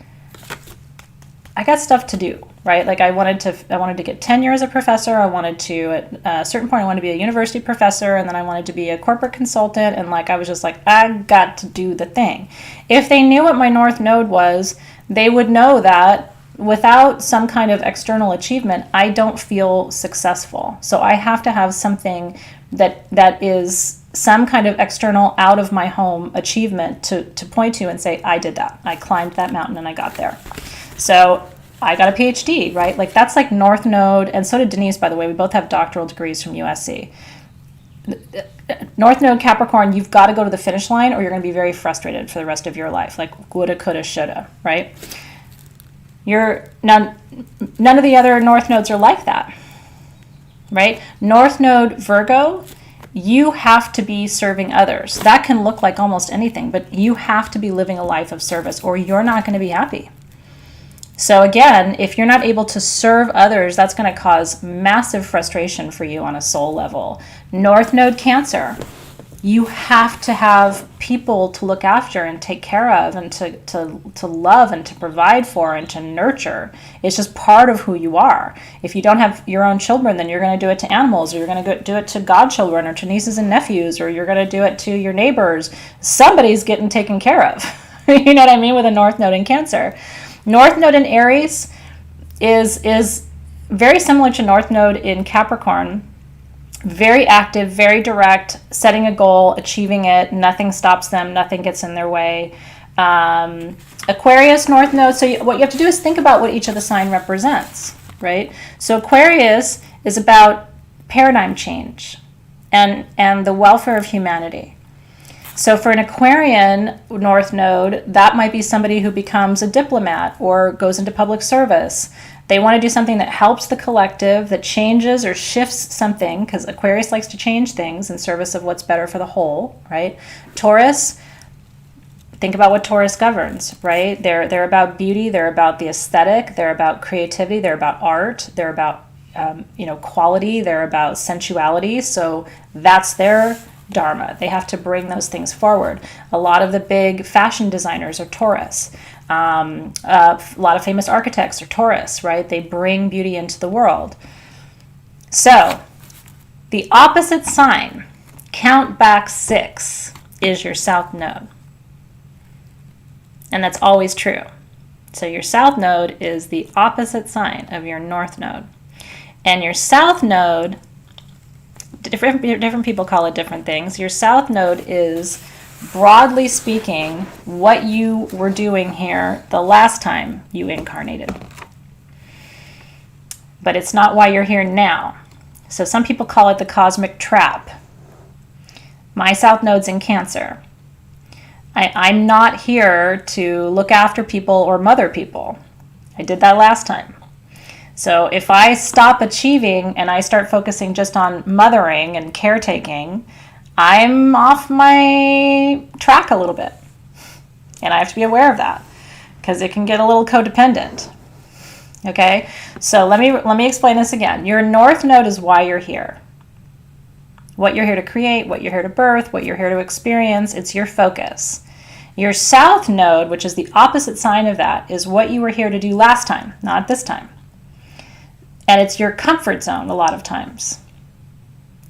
I got stuff to do, right? Like I wanted to get tenure as a professor. I wanted to, at a certain point, I wanted to be a university professor, and then I wanted to be a corporate consultant. And I was just like, I got to do the thing. If they knew what my North Node was, they would know that without some kind of external achievement, I don't feel successful. So I have to have something that is some kind of external, out of my home achievement to point to and say, I did that. I climbed that mountain and I got there. So I got a PhD, right? That's like North Node. And so did Denise, by the way. We both have doctoral degrees from USC. North Node Capricorn, you've got to go to the finish line or you're going to be very frustrated for the rest of your life. Like woulda, coulda, shoulda, right? None of the other North Nodes are like that, right? North Node Virgo, you have to be serving others. That can look like almost anything, but you have to be living a life of service or you're not going to be happy. So again, if you're not able to serve others, that's going to cause massive frustration for you on a soul level. North Node Cancer, you have to have people to look after and take care of and to love and to provide for and to nurture. It's just part of who you are. If you don't have your own children, then you're going to do it to animals, or you're going to do it to godchildren or to nieces and nephews, or you're going to do it to your neighbors. Somebody's getting taken care of. You know what I mean? With a North Node in Cancer. North Node in Aries is very similar to North Node in Capricorn. Very active, very direct, setting a goal, achieving it. Nothing stops them. Nothing gets in their way. Aquarius, North Node. So what you have to do is think about what each of the sign represents, right? So Aquarius is about paradigm change and the welfare of humanity. So for an Aquarian North Node, that might be somebody who becomes a diplomat or goes into public service. They want to do something that helps the collective, that changes or shifts something, because Aquarius likes to change things in service of what's better for the whole, right? Taurus, think about what Taurus governs, right? They're about beauty, they're about the aesthetic, they're about creativity, they're about art, they're about quality, they're about sensuality. So that's their dharma. They have to bring those things forward. A lot of the big fashion designers are Taurus. A lot of famous architects are Taurus, right? They bring beauty into the world. So the opposite sign, count back 6, is your South Node. And that's always true. So your South Node is the opposite sign of your North Node. And your South Node, different people call it different things. Your South Node is, broadly speaking, what you were doing here the last time you incarnated. But it's not why you're here now. So some people call it the cosmic trap. My South Node's in Cancer. I'm not here to look after people or mother people. I did that last time. So if I stop achieving and I start focusing just on mothering and caretaking, I'm off my track a little bit. And I have to be aware of that because it can get a little codependent. Okay? So let me explain this again. Your North Node is why you're here. What you're here to create, what you're here to birth, what you're here to experience, it's your focus. Your South Node, which is the opposite sign of that, is what you were here to do last time, not this time. And it's your comfort zone a lot of times.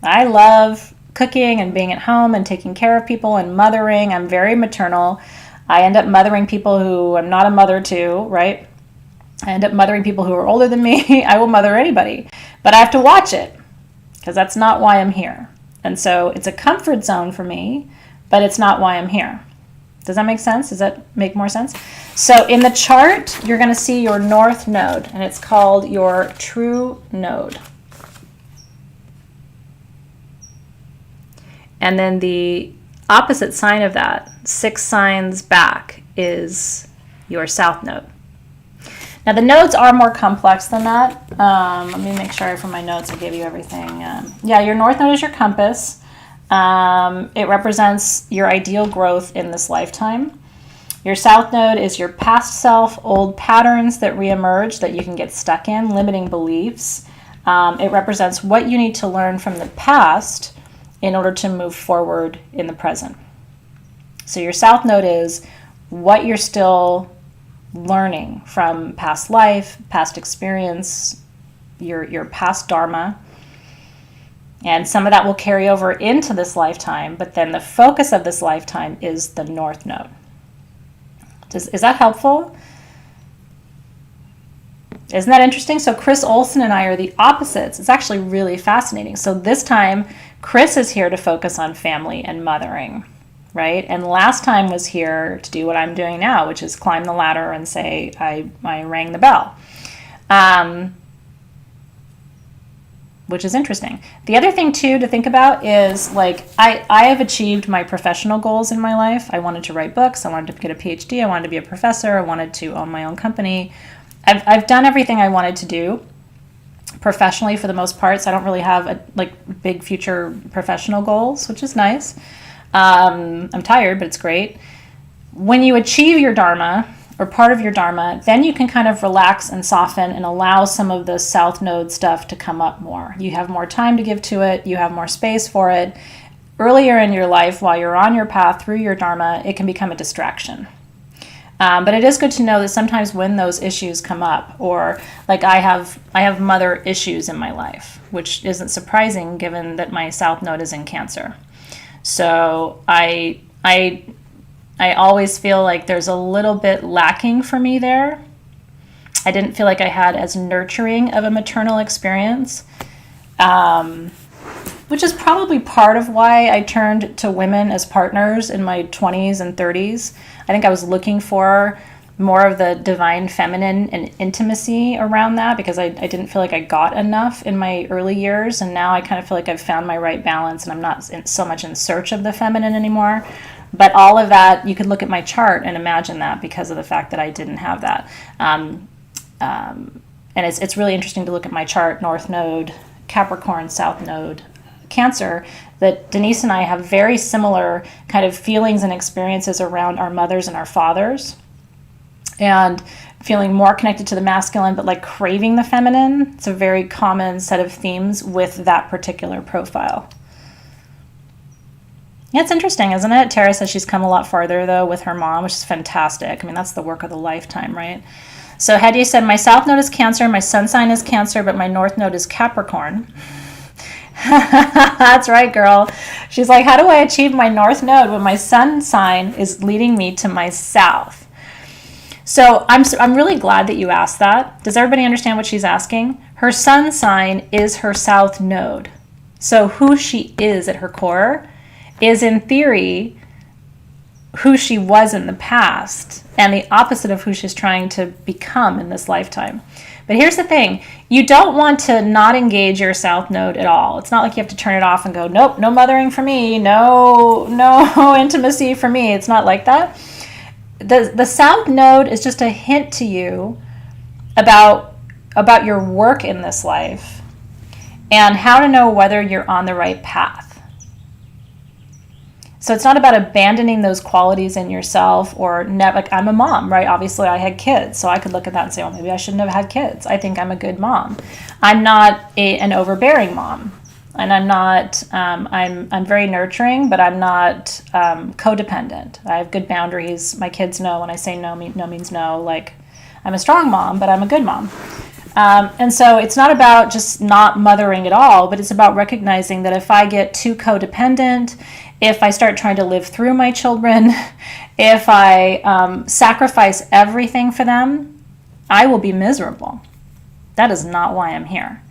I love cooking and being at home and taking care of people and mothering. I'm very maternal. I end up mothering people who I'm not a mother to, right? I end up mothering people who are older than me. I will mother anybody. But I have to watch it because that's not why I'm here. And so it's a comfort zone for me, but it's not why I'm here. Does that make sense? Does that make more sense? So in the chart, you're going to see your North Node, and it's called your True Node. And then the opposite sign of that, 6 signs back, is your South Node. Now the nodes are more complex than that. Let me make sure from my notes I gave you everything. Yeah, your North Node is your compass. It represents your ideal growth in this lifetime. Your south node is your past self, old patterns that reemerge that you can get stuck in, limiting beliefs. It represents what you need to learn from the past in order to move forward in the present. So your south node is what you're still learning from past life, past experience, your past dharma. And some of that will carry over into this lifetime, but then the focus of this lifetime is the north node. Is that helpful? Isn't that interesting? So Chris Olson and I are the opposites. It's actually really fascinating. So this time, Chris is here to focus on family and mothering, right? And last time was here to do what I'm doing now, which is climb the ladder and say, I rang the bell. Which is interesting. The other thing too to think about is like I have achieved my professional goals in my life. I wanted to write books. I wanted to get a PhD. I wanted to be a professor. I wanted to own my own company. I've done everything I wanted to do professionally for the most part. So I don't really have big future professional goals, which is nice. I'm tired, but it's great. When you achieve your dharma or part of your dharma, then you can kind of relax and soften and allow some of the south node stuff to come up more. You have more time to give to it. You have more space for it. Earlier in your life, while you're on your path through your dharma, it can become a distraction. But it is good to know that sometimes when those issues come up, or like I have mother issues in my life, which isn't surprising given that my south node is in Cancer. So I always feel like there's a little bit lacking for me there. I didn't feel like I had as nurturing of a maternal experience, which is probably part of why I turned to women as partners in my 20s and 30s. I think I was looking for more of the divine feminine and intimacy around that because I didn't feel like I got enough in my early years. And now I kind of feel like I've found my right balance and I'm not so much in search of the feminine anymore. But all of that, you could look at my chart and imagine that because of the fact that I didn't have that. And it's really interesting to look at my chart, North Node, Capricorn, South Node, Cancer, that Denise and I have very similar kind of feelings and experiences around our mothers and our fathers. And feeling more connected to the masculine, but like craving the feminine. It's a very common set of themes with that particular profile. Yeah, it's interesting, isn't it? Tara says she's come a lot farther, though, with her mom, which is fantastic. I mean, that's the work of the lifetime, right? So Hedy said, my south node is Cancer, my sun sign is Cancer, but my north node is Capricorn. That's right, girl. She's like, how do I achieve my north node when my sun sign is leading me to my south? So I'm really glad that you asked that. Does everybody understand what she's asking? Her sun sign is her south node. So who she is at her core is in theory who she was in the past and the opposite of who she's trying to become in this lifetime. But here's the thing, you don't want to not engage your south node at all. It's not like you have to turn it off and go, nope, no mothering for me, no intimacy for me. It's not like that. The south node is just a hint to you about your work in this life and how to know whether you're on the right path. So it's not about abandoning those qualities in yourself or like I'm a mom, right? Obviously I had kids, so I could look at that and say, well, maybe I shouldn't have had kids. I think I'm a good mom. I'm not an overbearing mom, and I'm not. I'm very nurturing, but I'm not codependent. I have good boundaries. My kids know when I say no, no means no. Like I'm a strong mom, but I'm a good mom. And so it's not about just not mothering at all, but it's about recognizing that if I get too codependent, if I start trying to live through my children, if I sacrifice everything for them, I will be miserable. That is not why I'm here.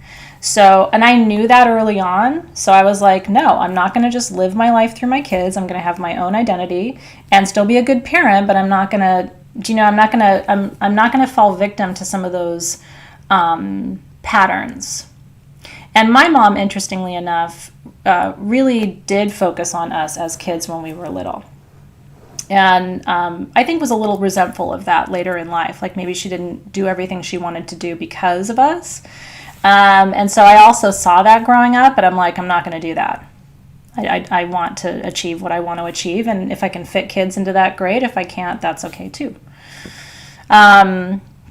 So, and I knew that early on. So I was like, no, I'm not going to just live my life through my kids. I'm going to have my own identity and still be a good parent, but I'm not going to, I'm not going to fall victim to some of those patterns. And my mom, interestingly enough, really did focus on us as kids when we were little. And I think was a little resentful of that later in life. Like maybe she didn't do everything she wanted to do because of us. And so I also saw that growing up, but I'm like, I'm not going to do that. I want to achieve what I want to achieve. And if I can fit kids into that, great. If I can't, that's okay too.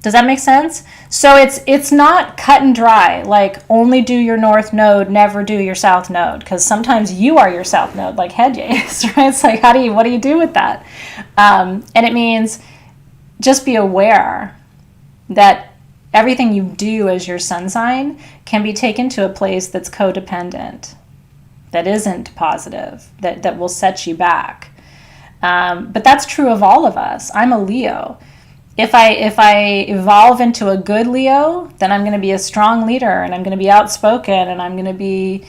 Does that make sense? So it's not cut and dry, like only do your north node, never do your south node, because sometimes you are your south node, like Hedye is, right? It's like, what do you do with that? And it means just be aware that everything you do as your sun sign can be taken to a place that's codependent, that isn't positive, that will set you back. But that's true of all of us. I'm a Leo. If I evolve into a good Leo, then I'm going to be a strong leader, and I'm going to be outspoken, and I'm going to be,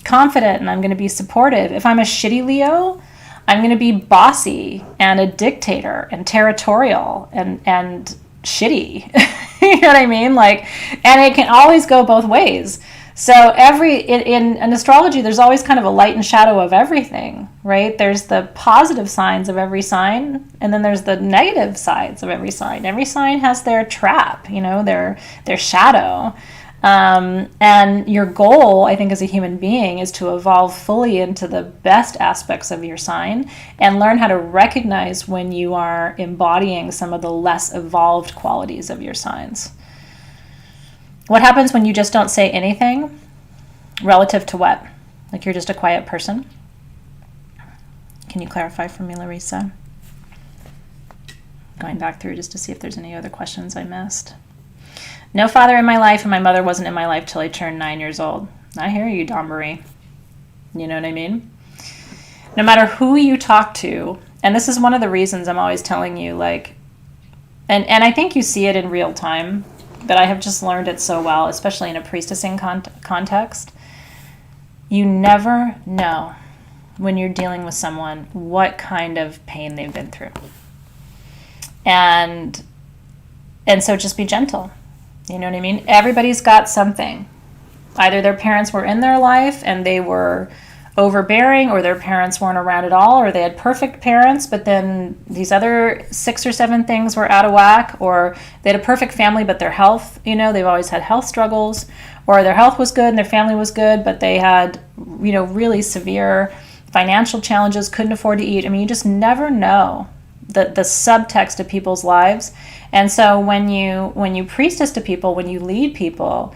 confident, and I'm going to be supportive. If I'm a shitty Leo, I'm going to be bossy and a dictator and territorial and shitty. You know what I mean? And it can always go both ways. So in astrology, there's always kind of a light and shadow of everything, right? There's the positive signs of every sign, and then there's the negative sides of every sign. Every sign has their trap, their shadow. And your goal, I think, as a human being is to evolve fully into the best aspects of your sign and learn how to recognize when you are embodying some of the less evolved qualities of your signs. What happens when you just don't say anything relative to what? Like you're just a quiet person? Can you clarify for me, Larissa? Going back through just to see if there's any other questions I missed. No father in my life, and my mother wasn't in my life till I turned 9 years old. I hear you, Dawn Marie. You know what I mean? No matter who you talk to, and this is one of the reasons I'm always telling you, and I think you see it in real time, but I have just learned it so well, especially in a priestessing context. You never know when you're dealing with someone what kind of pain they've been through. And so just be gentle. You know what I mean? Everybody's got something. Either their parents were in their life and they were overbearing, or their parents weren't around at all, or they had perfect parents, but then these other 6 or 7 things were out of whack, or they had a perfect family, but their health, they've always had health struggles, or their health was good and their family was good, but they had, really severe financial challenges, couldn't afford to eat. I mean, you just never know the subtext of people's lives. And so when you priestess to people, when you lead people,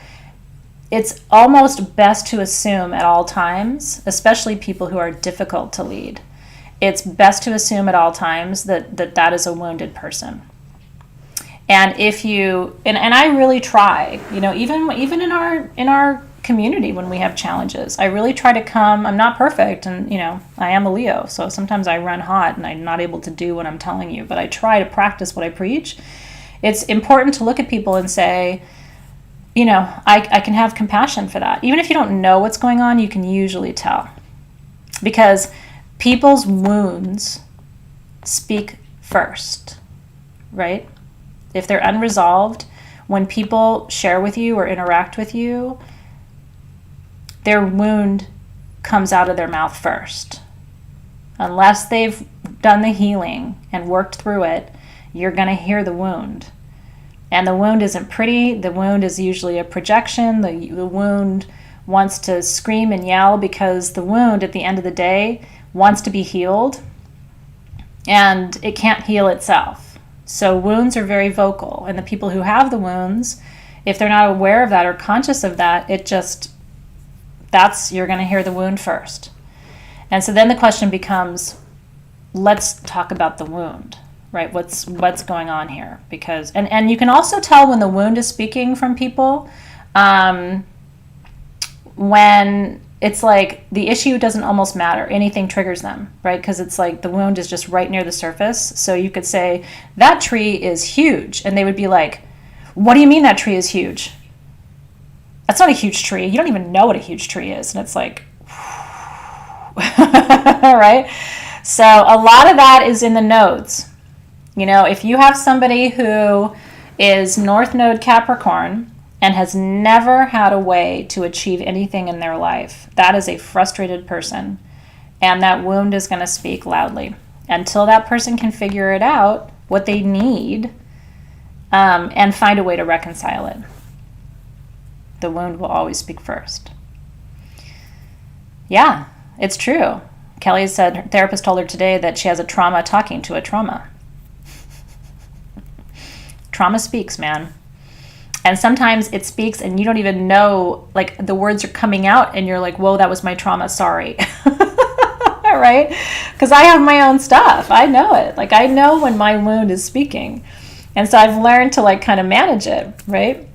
it's almost best to assume at all times, especially people who are difficult to lead, it's best to assume at all times that is a wounded person. And if you, and I really try, even in our community when we have challenges, I really try to come, I'm not perfect, and I am a Leo, so sometimes I run hot and I'm not able to do what I'm telling you, but I try to practice what I preach. It's important to look at people and say, I can have compassion for that. Even if you don't know what's going on, you can usually tell. Because people's wounds speak first, right? If they're unresolved, when people share with you or interact with you, their wound comes out of their mouth first. Unless they've done the healing and worked through it, you're going to hear the wound. And the wound isn't pretty. The wound is usually a projection. The wound wants to scream and yell because the wound, at the end of the day, wants to be healed. And it can't heal itself. So wounds are very vocal. And the people who have the wounds, if they're not aware of that or conscious of that, you're going to hear the wound first. And so then the question becomes, let's talk about the wound. Right, what's going on here? Because and you can also tell when the wound is speaking from people, when it's like the issue doesn't almost matter, anything triggers them, right? Because it's like the wound is just right near the surface. So you could say that tree is huge, and they would be like, "What do you mean that tree is huge? That's not a huge tree. You don't even know what a huge tree is." And it's like, right? So a lot of that is in the nodes. If you have somebody who is North Node Capricorn and has never had a way to achieve anything in their life, that is a frustrated person. And that wound is going to speak loudly. Until that person can figure it out, what they need, and find a way to reconcile it, the wound will always speak first. Yeah, it's true. Kelly said her therapist told her today that she has a trauma talking to a trauma. Trauma speaks, man. And sometimes it speaks and you don't even know, like the words are coming out and you're like, whoa, that was my trauma, sorry. Right? Because I have my own stuff. I know it. Like I know when my wound is speaking. And so I've learned to like kind of manage it, right?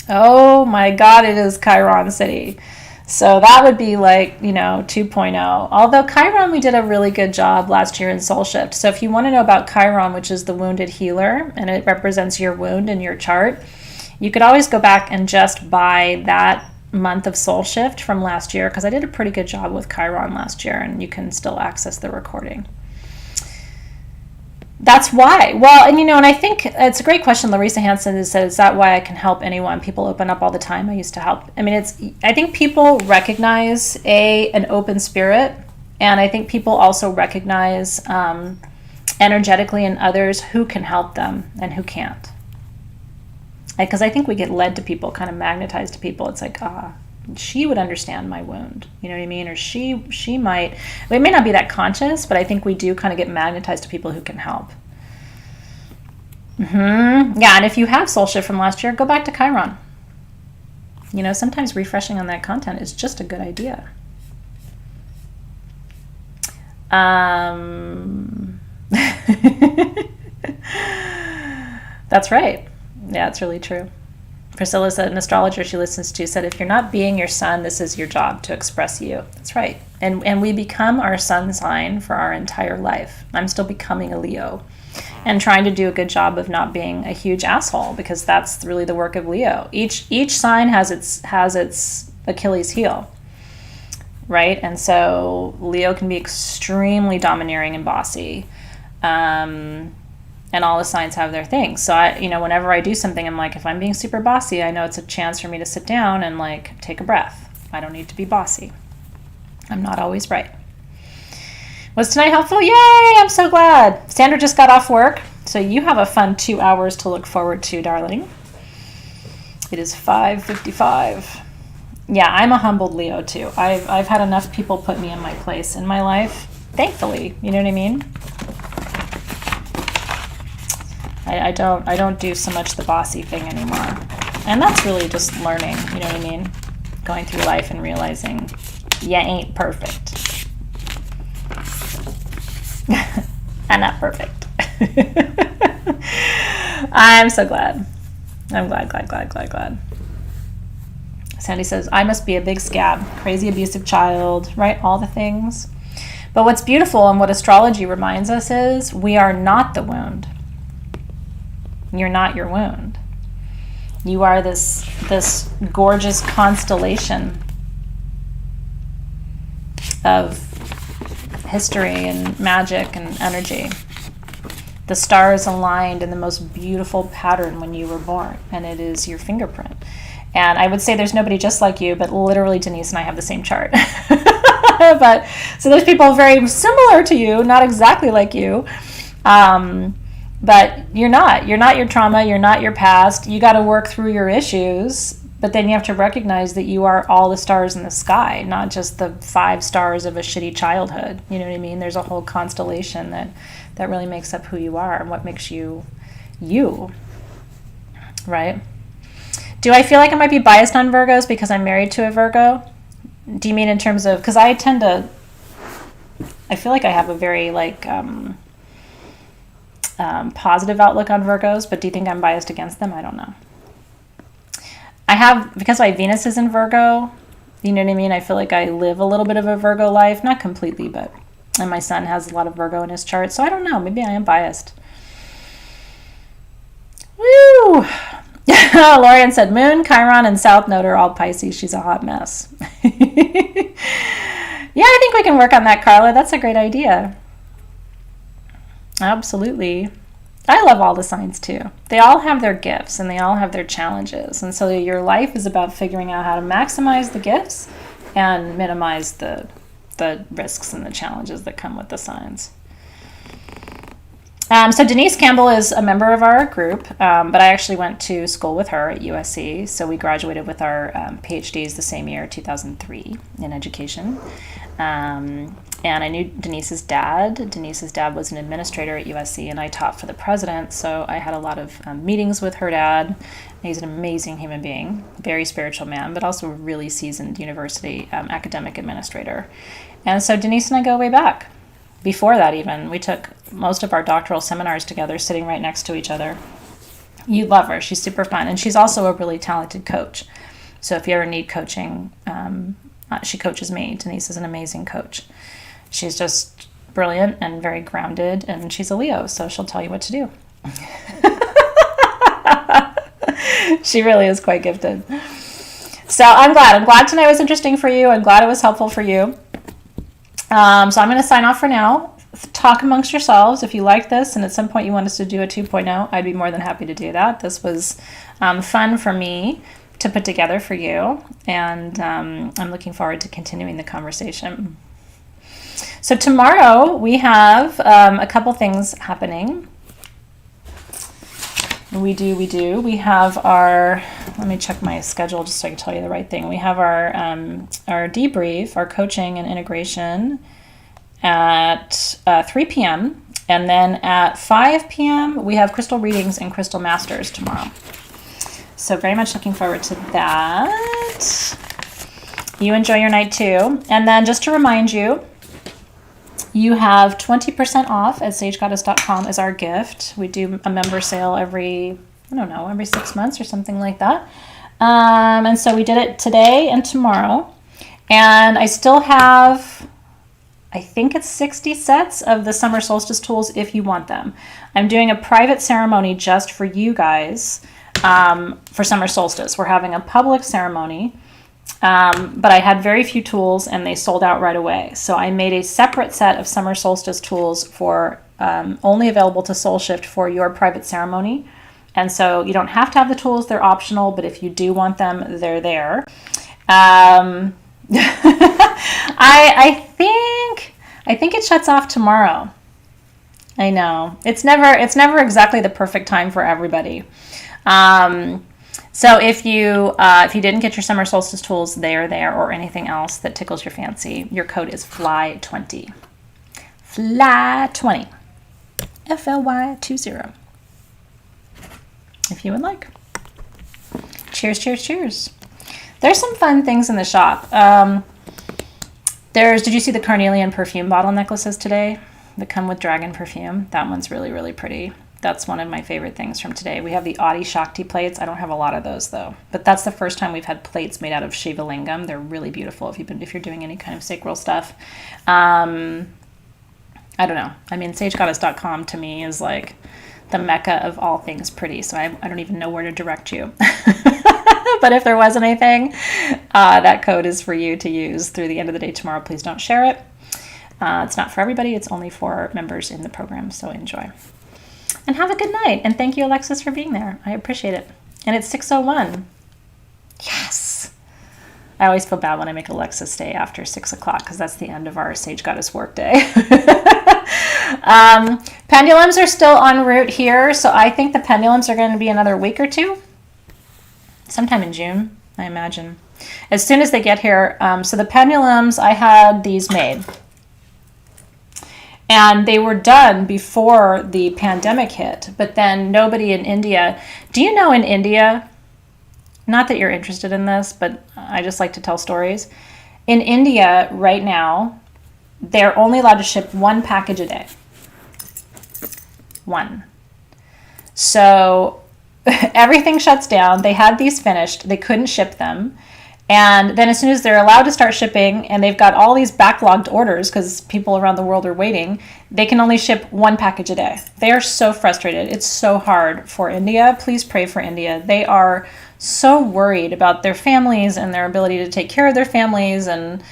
Oh my God, it is Chiron City. So that would be like, 2.0. Although Chiron, we did a really good job last year in Soul Shift. So if you want to know about Chiron, which is the wounded healer, and it represents your wound in your chart, you could always go back and just buy that month of Soul Shift from last year, because I did a pretty good job with Chiron last year, and you can still access the recording. That's why. Well, and I think it's a great question. Larissa Hansen says, is that why I can help anyone? People open up all the time. I used to help. I think people recognize an open spirit, and I think people also recognize energetically in others who can help them and who can't. Because I think we get led to people, kind of magnetized to people. It's like, she would understand my wound, you know what I mean? Or she might, it may not be that conscious, but I think we do kind of get magnetized to people who can help. Yeah, and if you have Soul Shift from last year, go back to Chiron. Sometimes refreshing on that content is just a good idea. That's right. Yeah, it's really true. Priscilla said, an astrologer she listens to said, if you're not being your sun, this is your job, to express you. That's right. And we become our sun sign for our entire life. I'm still becoming a Leo and trying to do a good job of not being a huge asshole, because that's really the work of Leo. Each sign has its Achilles heel, right? And so Leo can be extremely domineering and bossy. And all the signs have their things. So whenever I do something, I'm like, if I'm being super bossy, I know it's a chance for me to sit down and like take a breath. I don't need to be bossy. I'm not always right. Was tonight helpful? Yay! I'm so glad. Sandra just got off work, so you have a fun 2 hours to look forward to, darling. It is 5:55. Yeah, I'm a humbled Leo too. I've had enough people put me in my place in my life, thankfully. You know what I mean? I don't do so much the bossy thing anymore. And that's really just learning, you know what I mean? Going through life and realizing you ain't perfect. I'm not perfect. I'm so glad. I'm glad. Sandy says, I must be a big scab, crazy abusive child, right? All the things. But what's beautiful and what astrology reminds us is we are not the wound. You're not your wound. You are this gorgeous constellation of history and magic and energy. The stars aligned in the most beautiful pattern when you were born, and it is your fingerprint. And I would say there's nobody just like you, but literally Denise and I have the same chart. But so there's people very similar to you, not exactly like you. But you're not your trauma, you're not your past. You got to work through your issues, but then you have to recognize that you are all the stars in the sky, not just the 5 stars of a shitty childhood. You know what I mean? There's a whole constellation that really makes up who you are and what makes you, right? Do I feel like I might be biased on Virgos because I'm married to a Virgo? Do you mean in terms of, because I feel like I have a very positive outlook on Virgos, but do you think I'm biased against them? I don't know. I have, because my Venus is in Virgo, you know what I mean? I feel like I live a little bit of a Virgo life, not completely, but, and my son has a lot of Virgo in his chart, so I don't know, maybe I am biased. Woo! Lorian said, Moon, Chiron, and South Node are all Pisces. She's a hot mess. Yeah, I think we can work on that, Carla. That's a great idea. Absolutely. I love all the signs too. They all have their gifts and they all have their challenges. And so your life is about figuring out how to maximize the gifts and minimize the risks and the challenges that come with the signs. So Denise Campbell is a member of our group, but I actually went to school with her at USC. So we graduated with our PhDs the same year, 2003, in education. And I knew Denise's dad. Denise's dad was an administrator at USC, and I taught for the president. So I had a lot of meetings with her dad. He's an amazing human being, very spiritual man, but also a really seasoned university academic administrator. And so Denise and I go way back. Before that even, we took most of our doctoral seminars together, sitting right next to each other. You love her. She's super fun. And she's also a really talented coach. So if you ever need coaching, she coaches me. Denise is an amazing coach. She's just brilliant and very grounded, and she's a Leo, so she'll tell you what to do. She really is quite gifted. So I'm glad tonight was interesting for you. I'm glad it was helpful for you. So I'm going to sign off for now. Talk amongst yourselves. If you like this and at some point you want us to do a 2.0, I'd be more than happy to do that. This was fun for me to put together for you, and I'm looking forward to continuing the conversation. So tomorrow we have a couple things happening. We have our, let me check my schedule just so I can tell you the right thing. We have our debrief, our coaching and integration at 3 p.m. And then at 5 p.m. we have crystal readings and crystal masters tomorrow. So very much looking forward to that. You enjoy your night too. And then just to remind you, you have 20% off at sagegoddess.com as our gift. We do a member sale every 6 months or something like that. And so we did it today and tomorrow. And I still have, I think it's 60 sets of the summer solstice tools if you want them. I'm doing a private ceremony just for you guys for summer solstice. We're having a public ceremony. But I had very few tools and they sold out right away. So I made a separate set of summer solstice tools for only available to Soul Shift for your private ceremony. And so you don't have to have the tools, they're optional, but if you do want them, they're there. I think it shuts off tomorrow. I know. It's never exactly the perfect time for everybody. So if you didn't get your summer solstice tools, they are there, or anything else that tickles your fancy. Your code is FLY20. FLY20. FLY20. If you would like. Cheers, cheers, cheers. There's some fun things in the shop. Did you see the carnelian perfume bottle necklaces today that come with dragon perfume? That one's really, really pretty. That's one of my favorite things from today. We have the Adi Shakti plates. I don't have a lot of those though, but that's the first time we've had plates made out of Shiva Lingam. They're really beautiful if you're doing any kind of sacral stuff. I don't know. I mean, sagegoddess.com to me is like the mecca of all things pretty, so I don't even know where to direct you. But if there was anything, that code is for you to use through the end of the day tomorrow. Please don't share it. It's not for everybody. It's only for members in the program, so enjoy. And have a good night. And thank you, Alexis, for being there. I appreciate it. And it's 6:01. Yes. I always feel bad when I make Alexis stay after 6 o'clock because that's the end of our Sage Goddess work day. Pendulums are still en route here. So I think the pendulums are going to be another week or two. Sometime in June, I imagine. As soon as they get here. So the pendulums, I had these made. And they were done before the pandemic hit, but then nobody in India. Do you know in India, not that you're interested in this, but I just like to tell stories. In India right now, they're only allowed to ship one package a day. One. So everything shuts down. They had these finished. They couldn't ship them. And then as soon as they're allowed to start shipping, and they've got all these backlogged orders because people around the world are waiting, they can only ship one package a day. They are so frustrated. It's so hard for India. Please pray for India. They are so worried about their families and their ability to take care of their families, and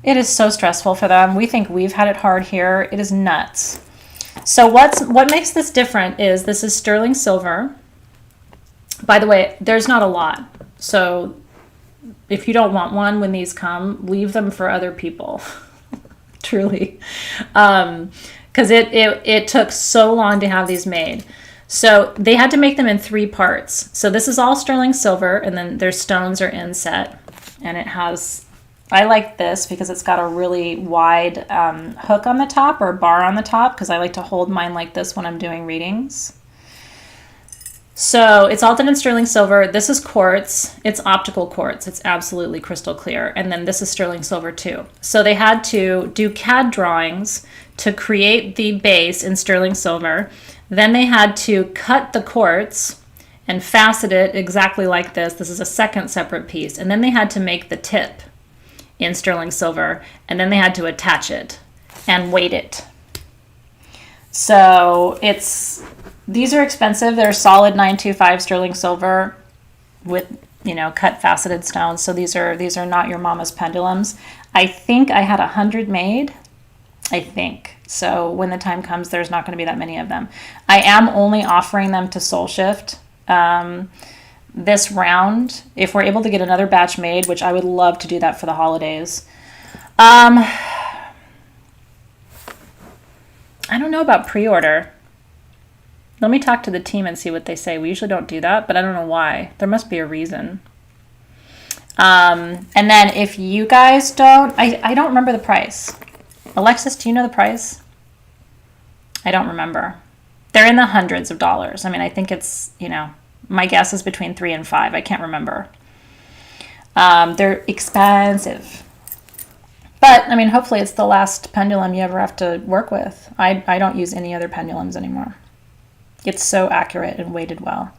it is so stressful for them. We think we've had it hard here. It is nuts. So what makes this different is this is sterling silver. By the way, there's not a lot. So if you don't want one when these come, leave them for other people. Truly. because it took so long to have these made. So they had to make them in 3 parts. So this is all sterling silver, and then their stones are inset. And it has, I like this because it's got a really wide hook on the top, or bar on the top, because I like to hold mine like this when I'm doing readings. So it's all done in sterling silver. This is quartz. It's optical quartz. It's absolutely crystal clear. And then this is sterling silver too. So they had to do CAD drawings to create the base in sterling silver. Then they had to cut the quartz and facet it exactly like this. This is a second separate piece. And then they had to make the tip in sterling silver. And then they had to attach it and weight it. So these are expensive. They're solid 925 sterling silver with, cut faceted stones. So these are not your mama's pendulums. I think I had 100 made. I think. So when the time comes, there's not going to be that many of them. I am only offering them to Soul Shift this round. If we're able to get another batch made, which I would love to do that for the holidays. I don't know about pre-order. Let me talk to the team and see what they say. We usually don't do that, but I don't know why. There must be a reason. And then if you guys don't, I don't remember the price. Alexis, do you know the price? I don't remember. They're in the hundreds of dollars. I mean, I think it's, my guess is between 3 and 5. I can't remember. They're expensive. But, I mean, hopefully it's the last pendulum you ever have to work with. I don't use any other pendulums anymore. It's so accurate and weighted well.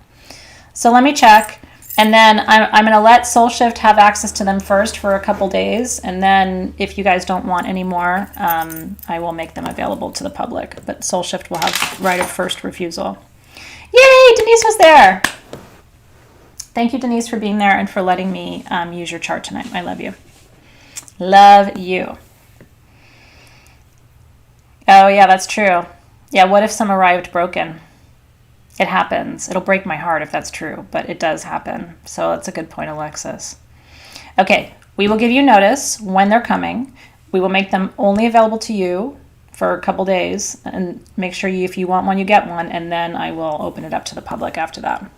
So let me check. And then I'm going to let Soul Shift have access to them first for a couple days. And then if you guys don't want any more, I will make them available to the public. But Soul Shift will have right of first refusal. Yay! Denise was there! Thank you, Denise, for being there and for letting me use your chart tonight. I love you. Love you. Oh, yeah, that's true. Yeah, what if some arrived broken? It happens. It'll break my heart if that's true, but it does happen. So that's a good point, Alexis. Okay, we will give you notice when they're coming. We will make them only available to you for a couple days, and make sure if you want one, you get one, and then I will open it up to the public after that.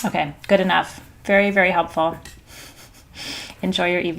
Okay, good enough. Very, very helpful. Enjoy your evening.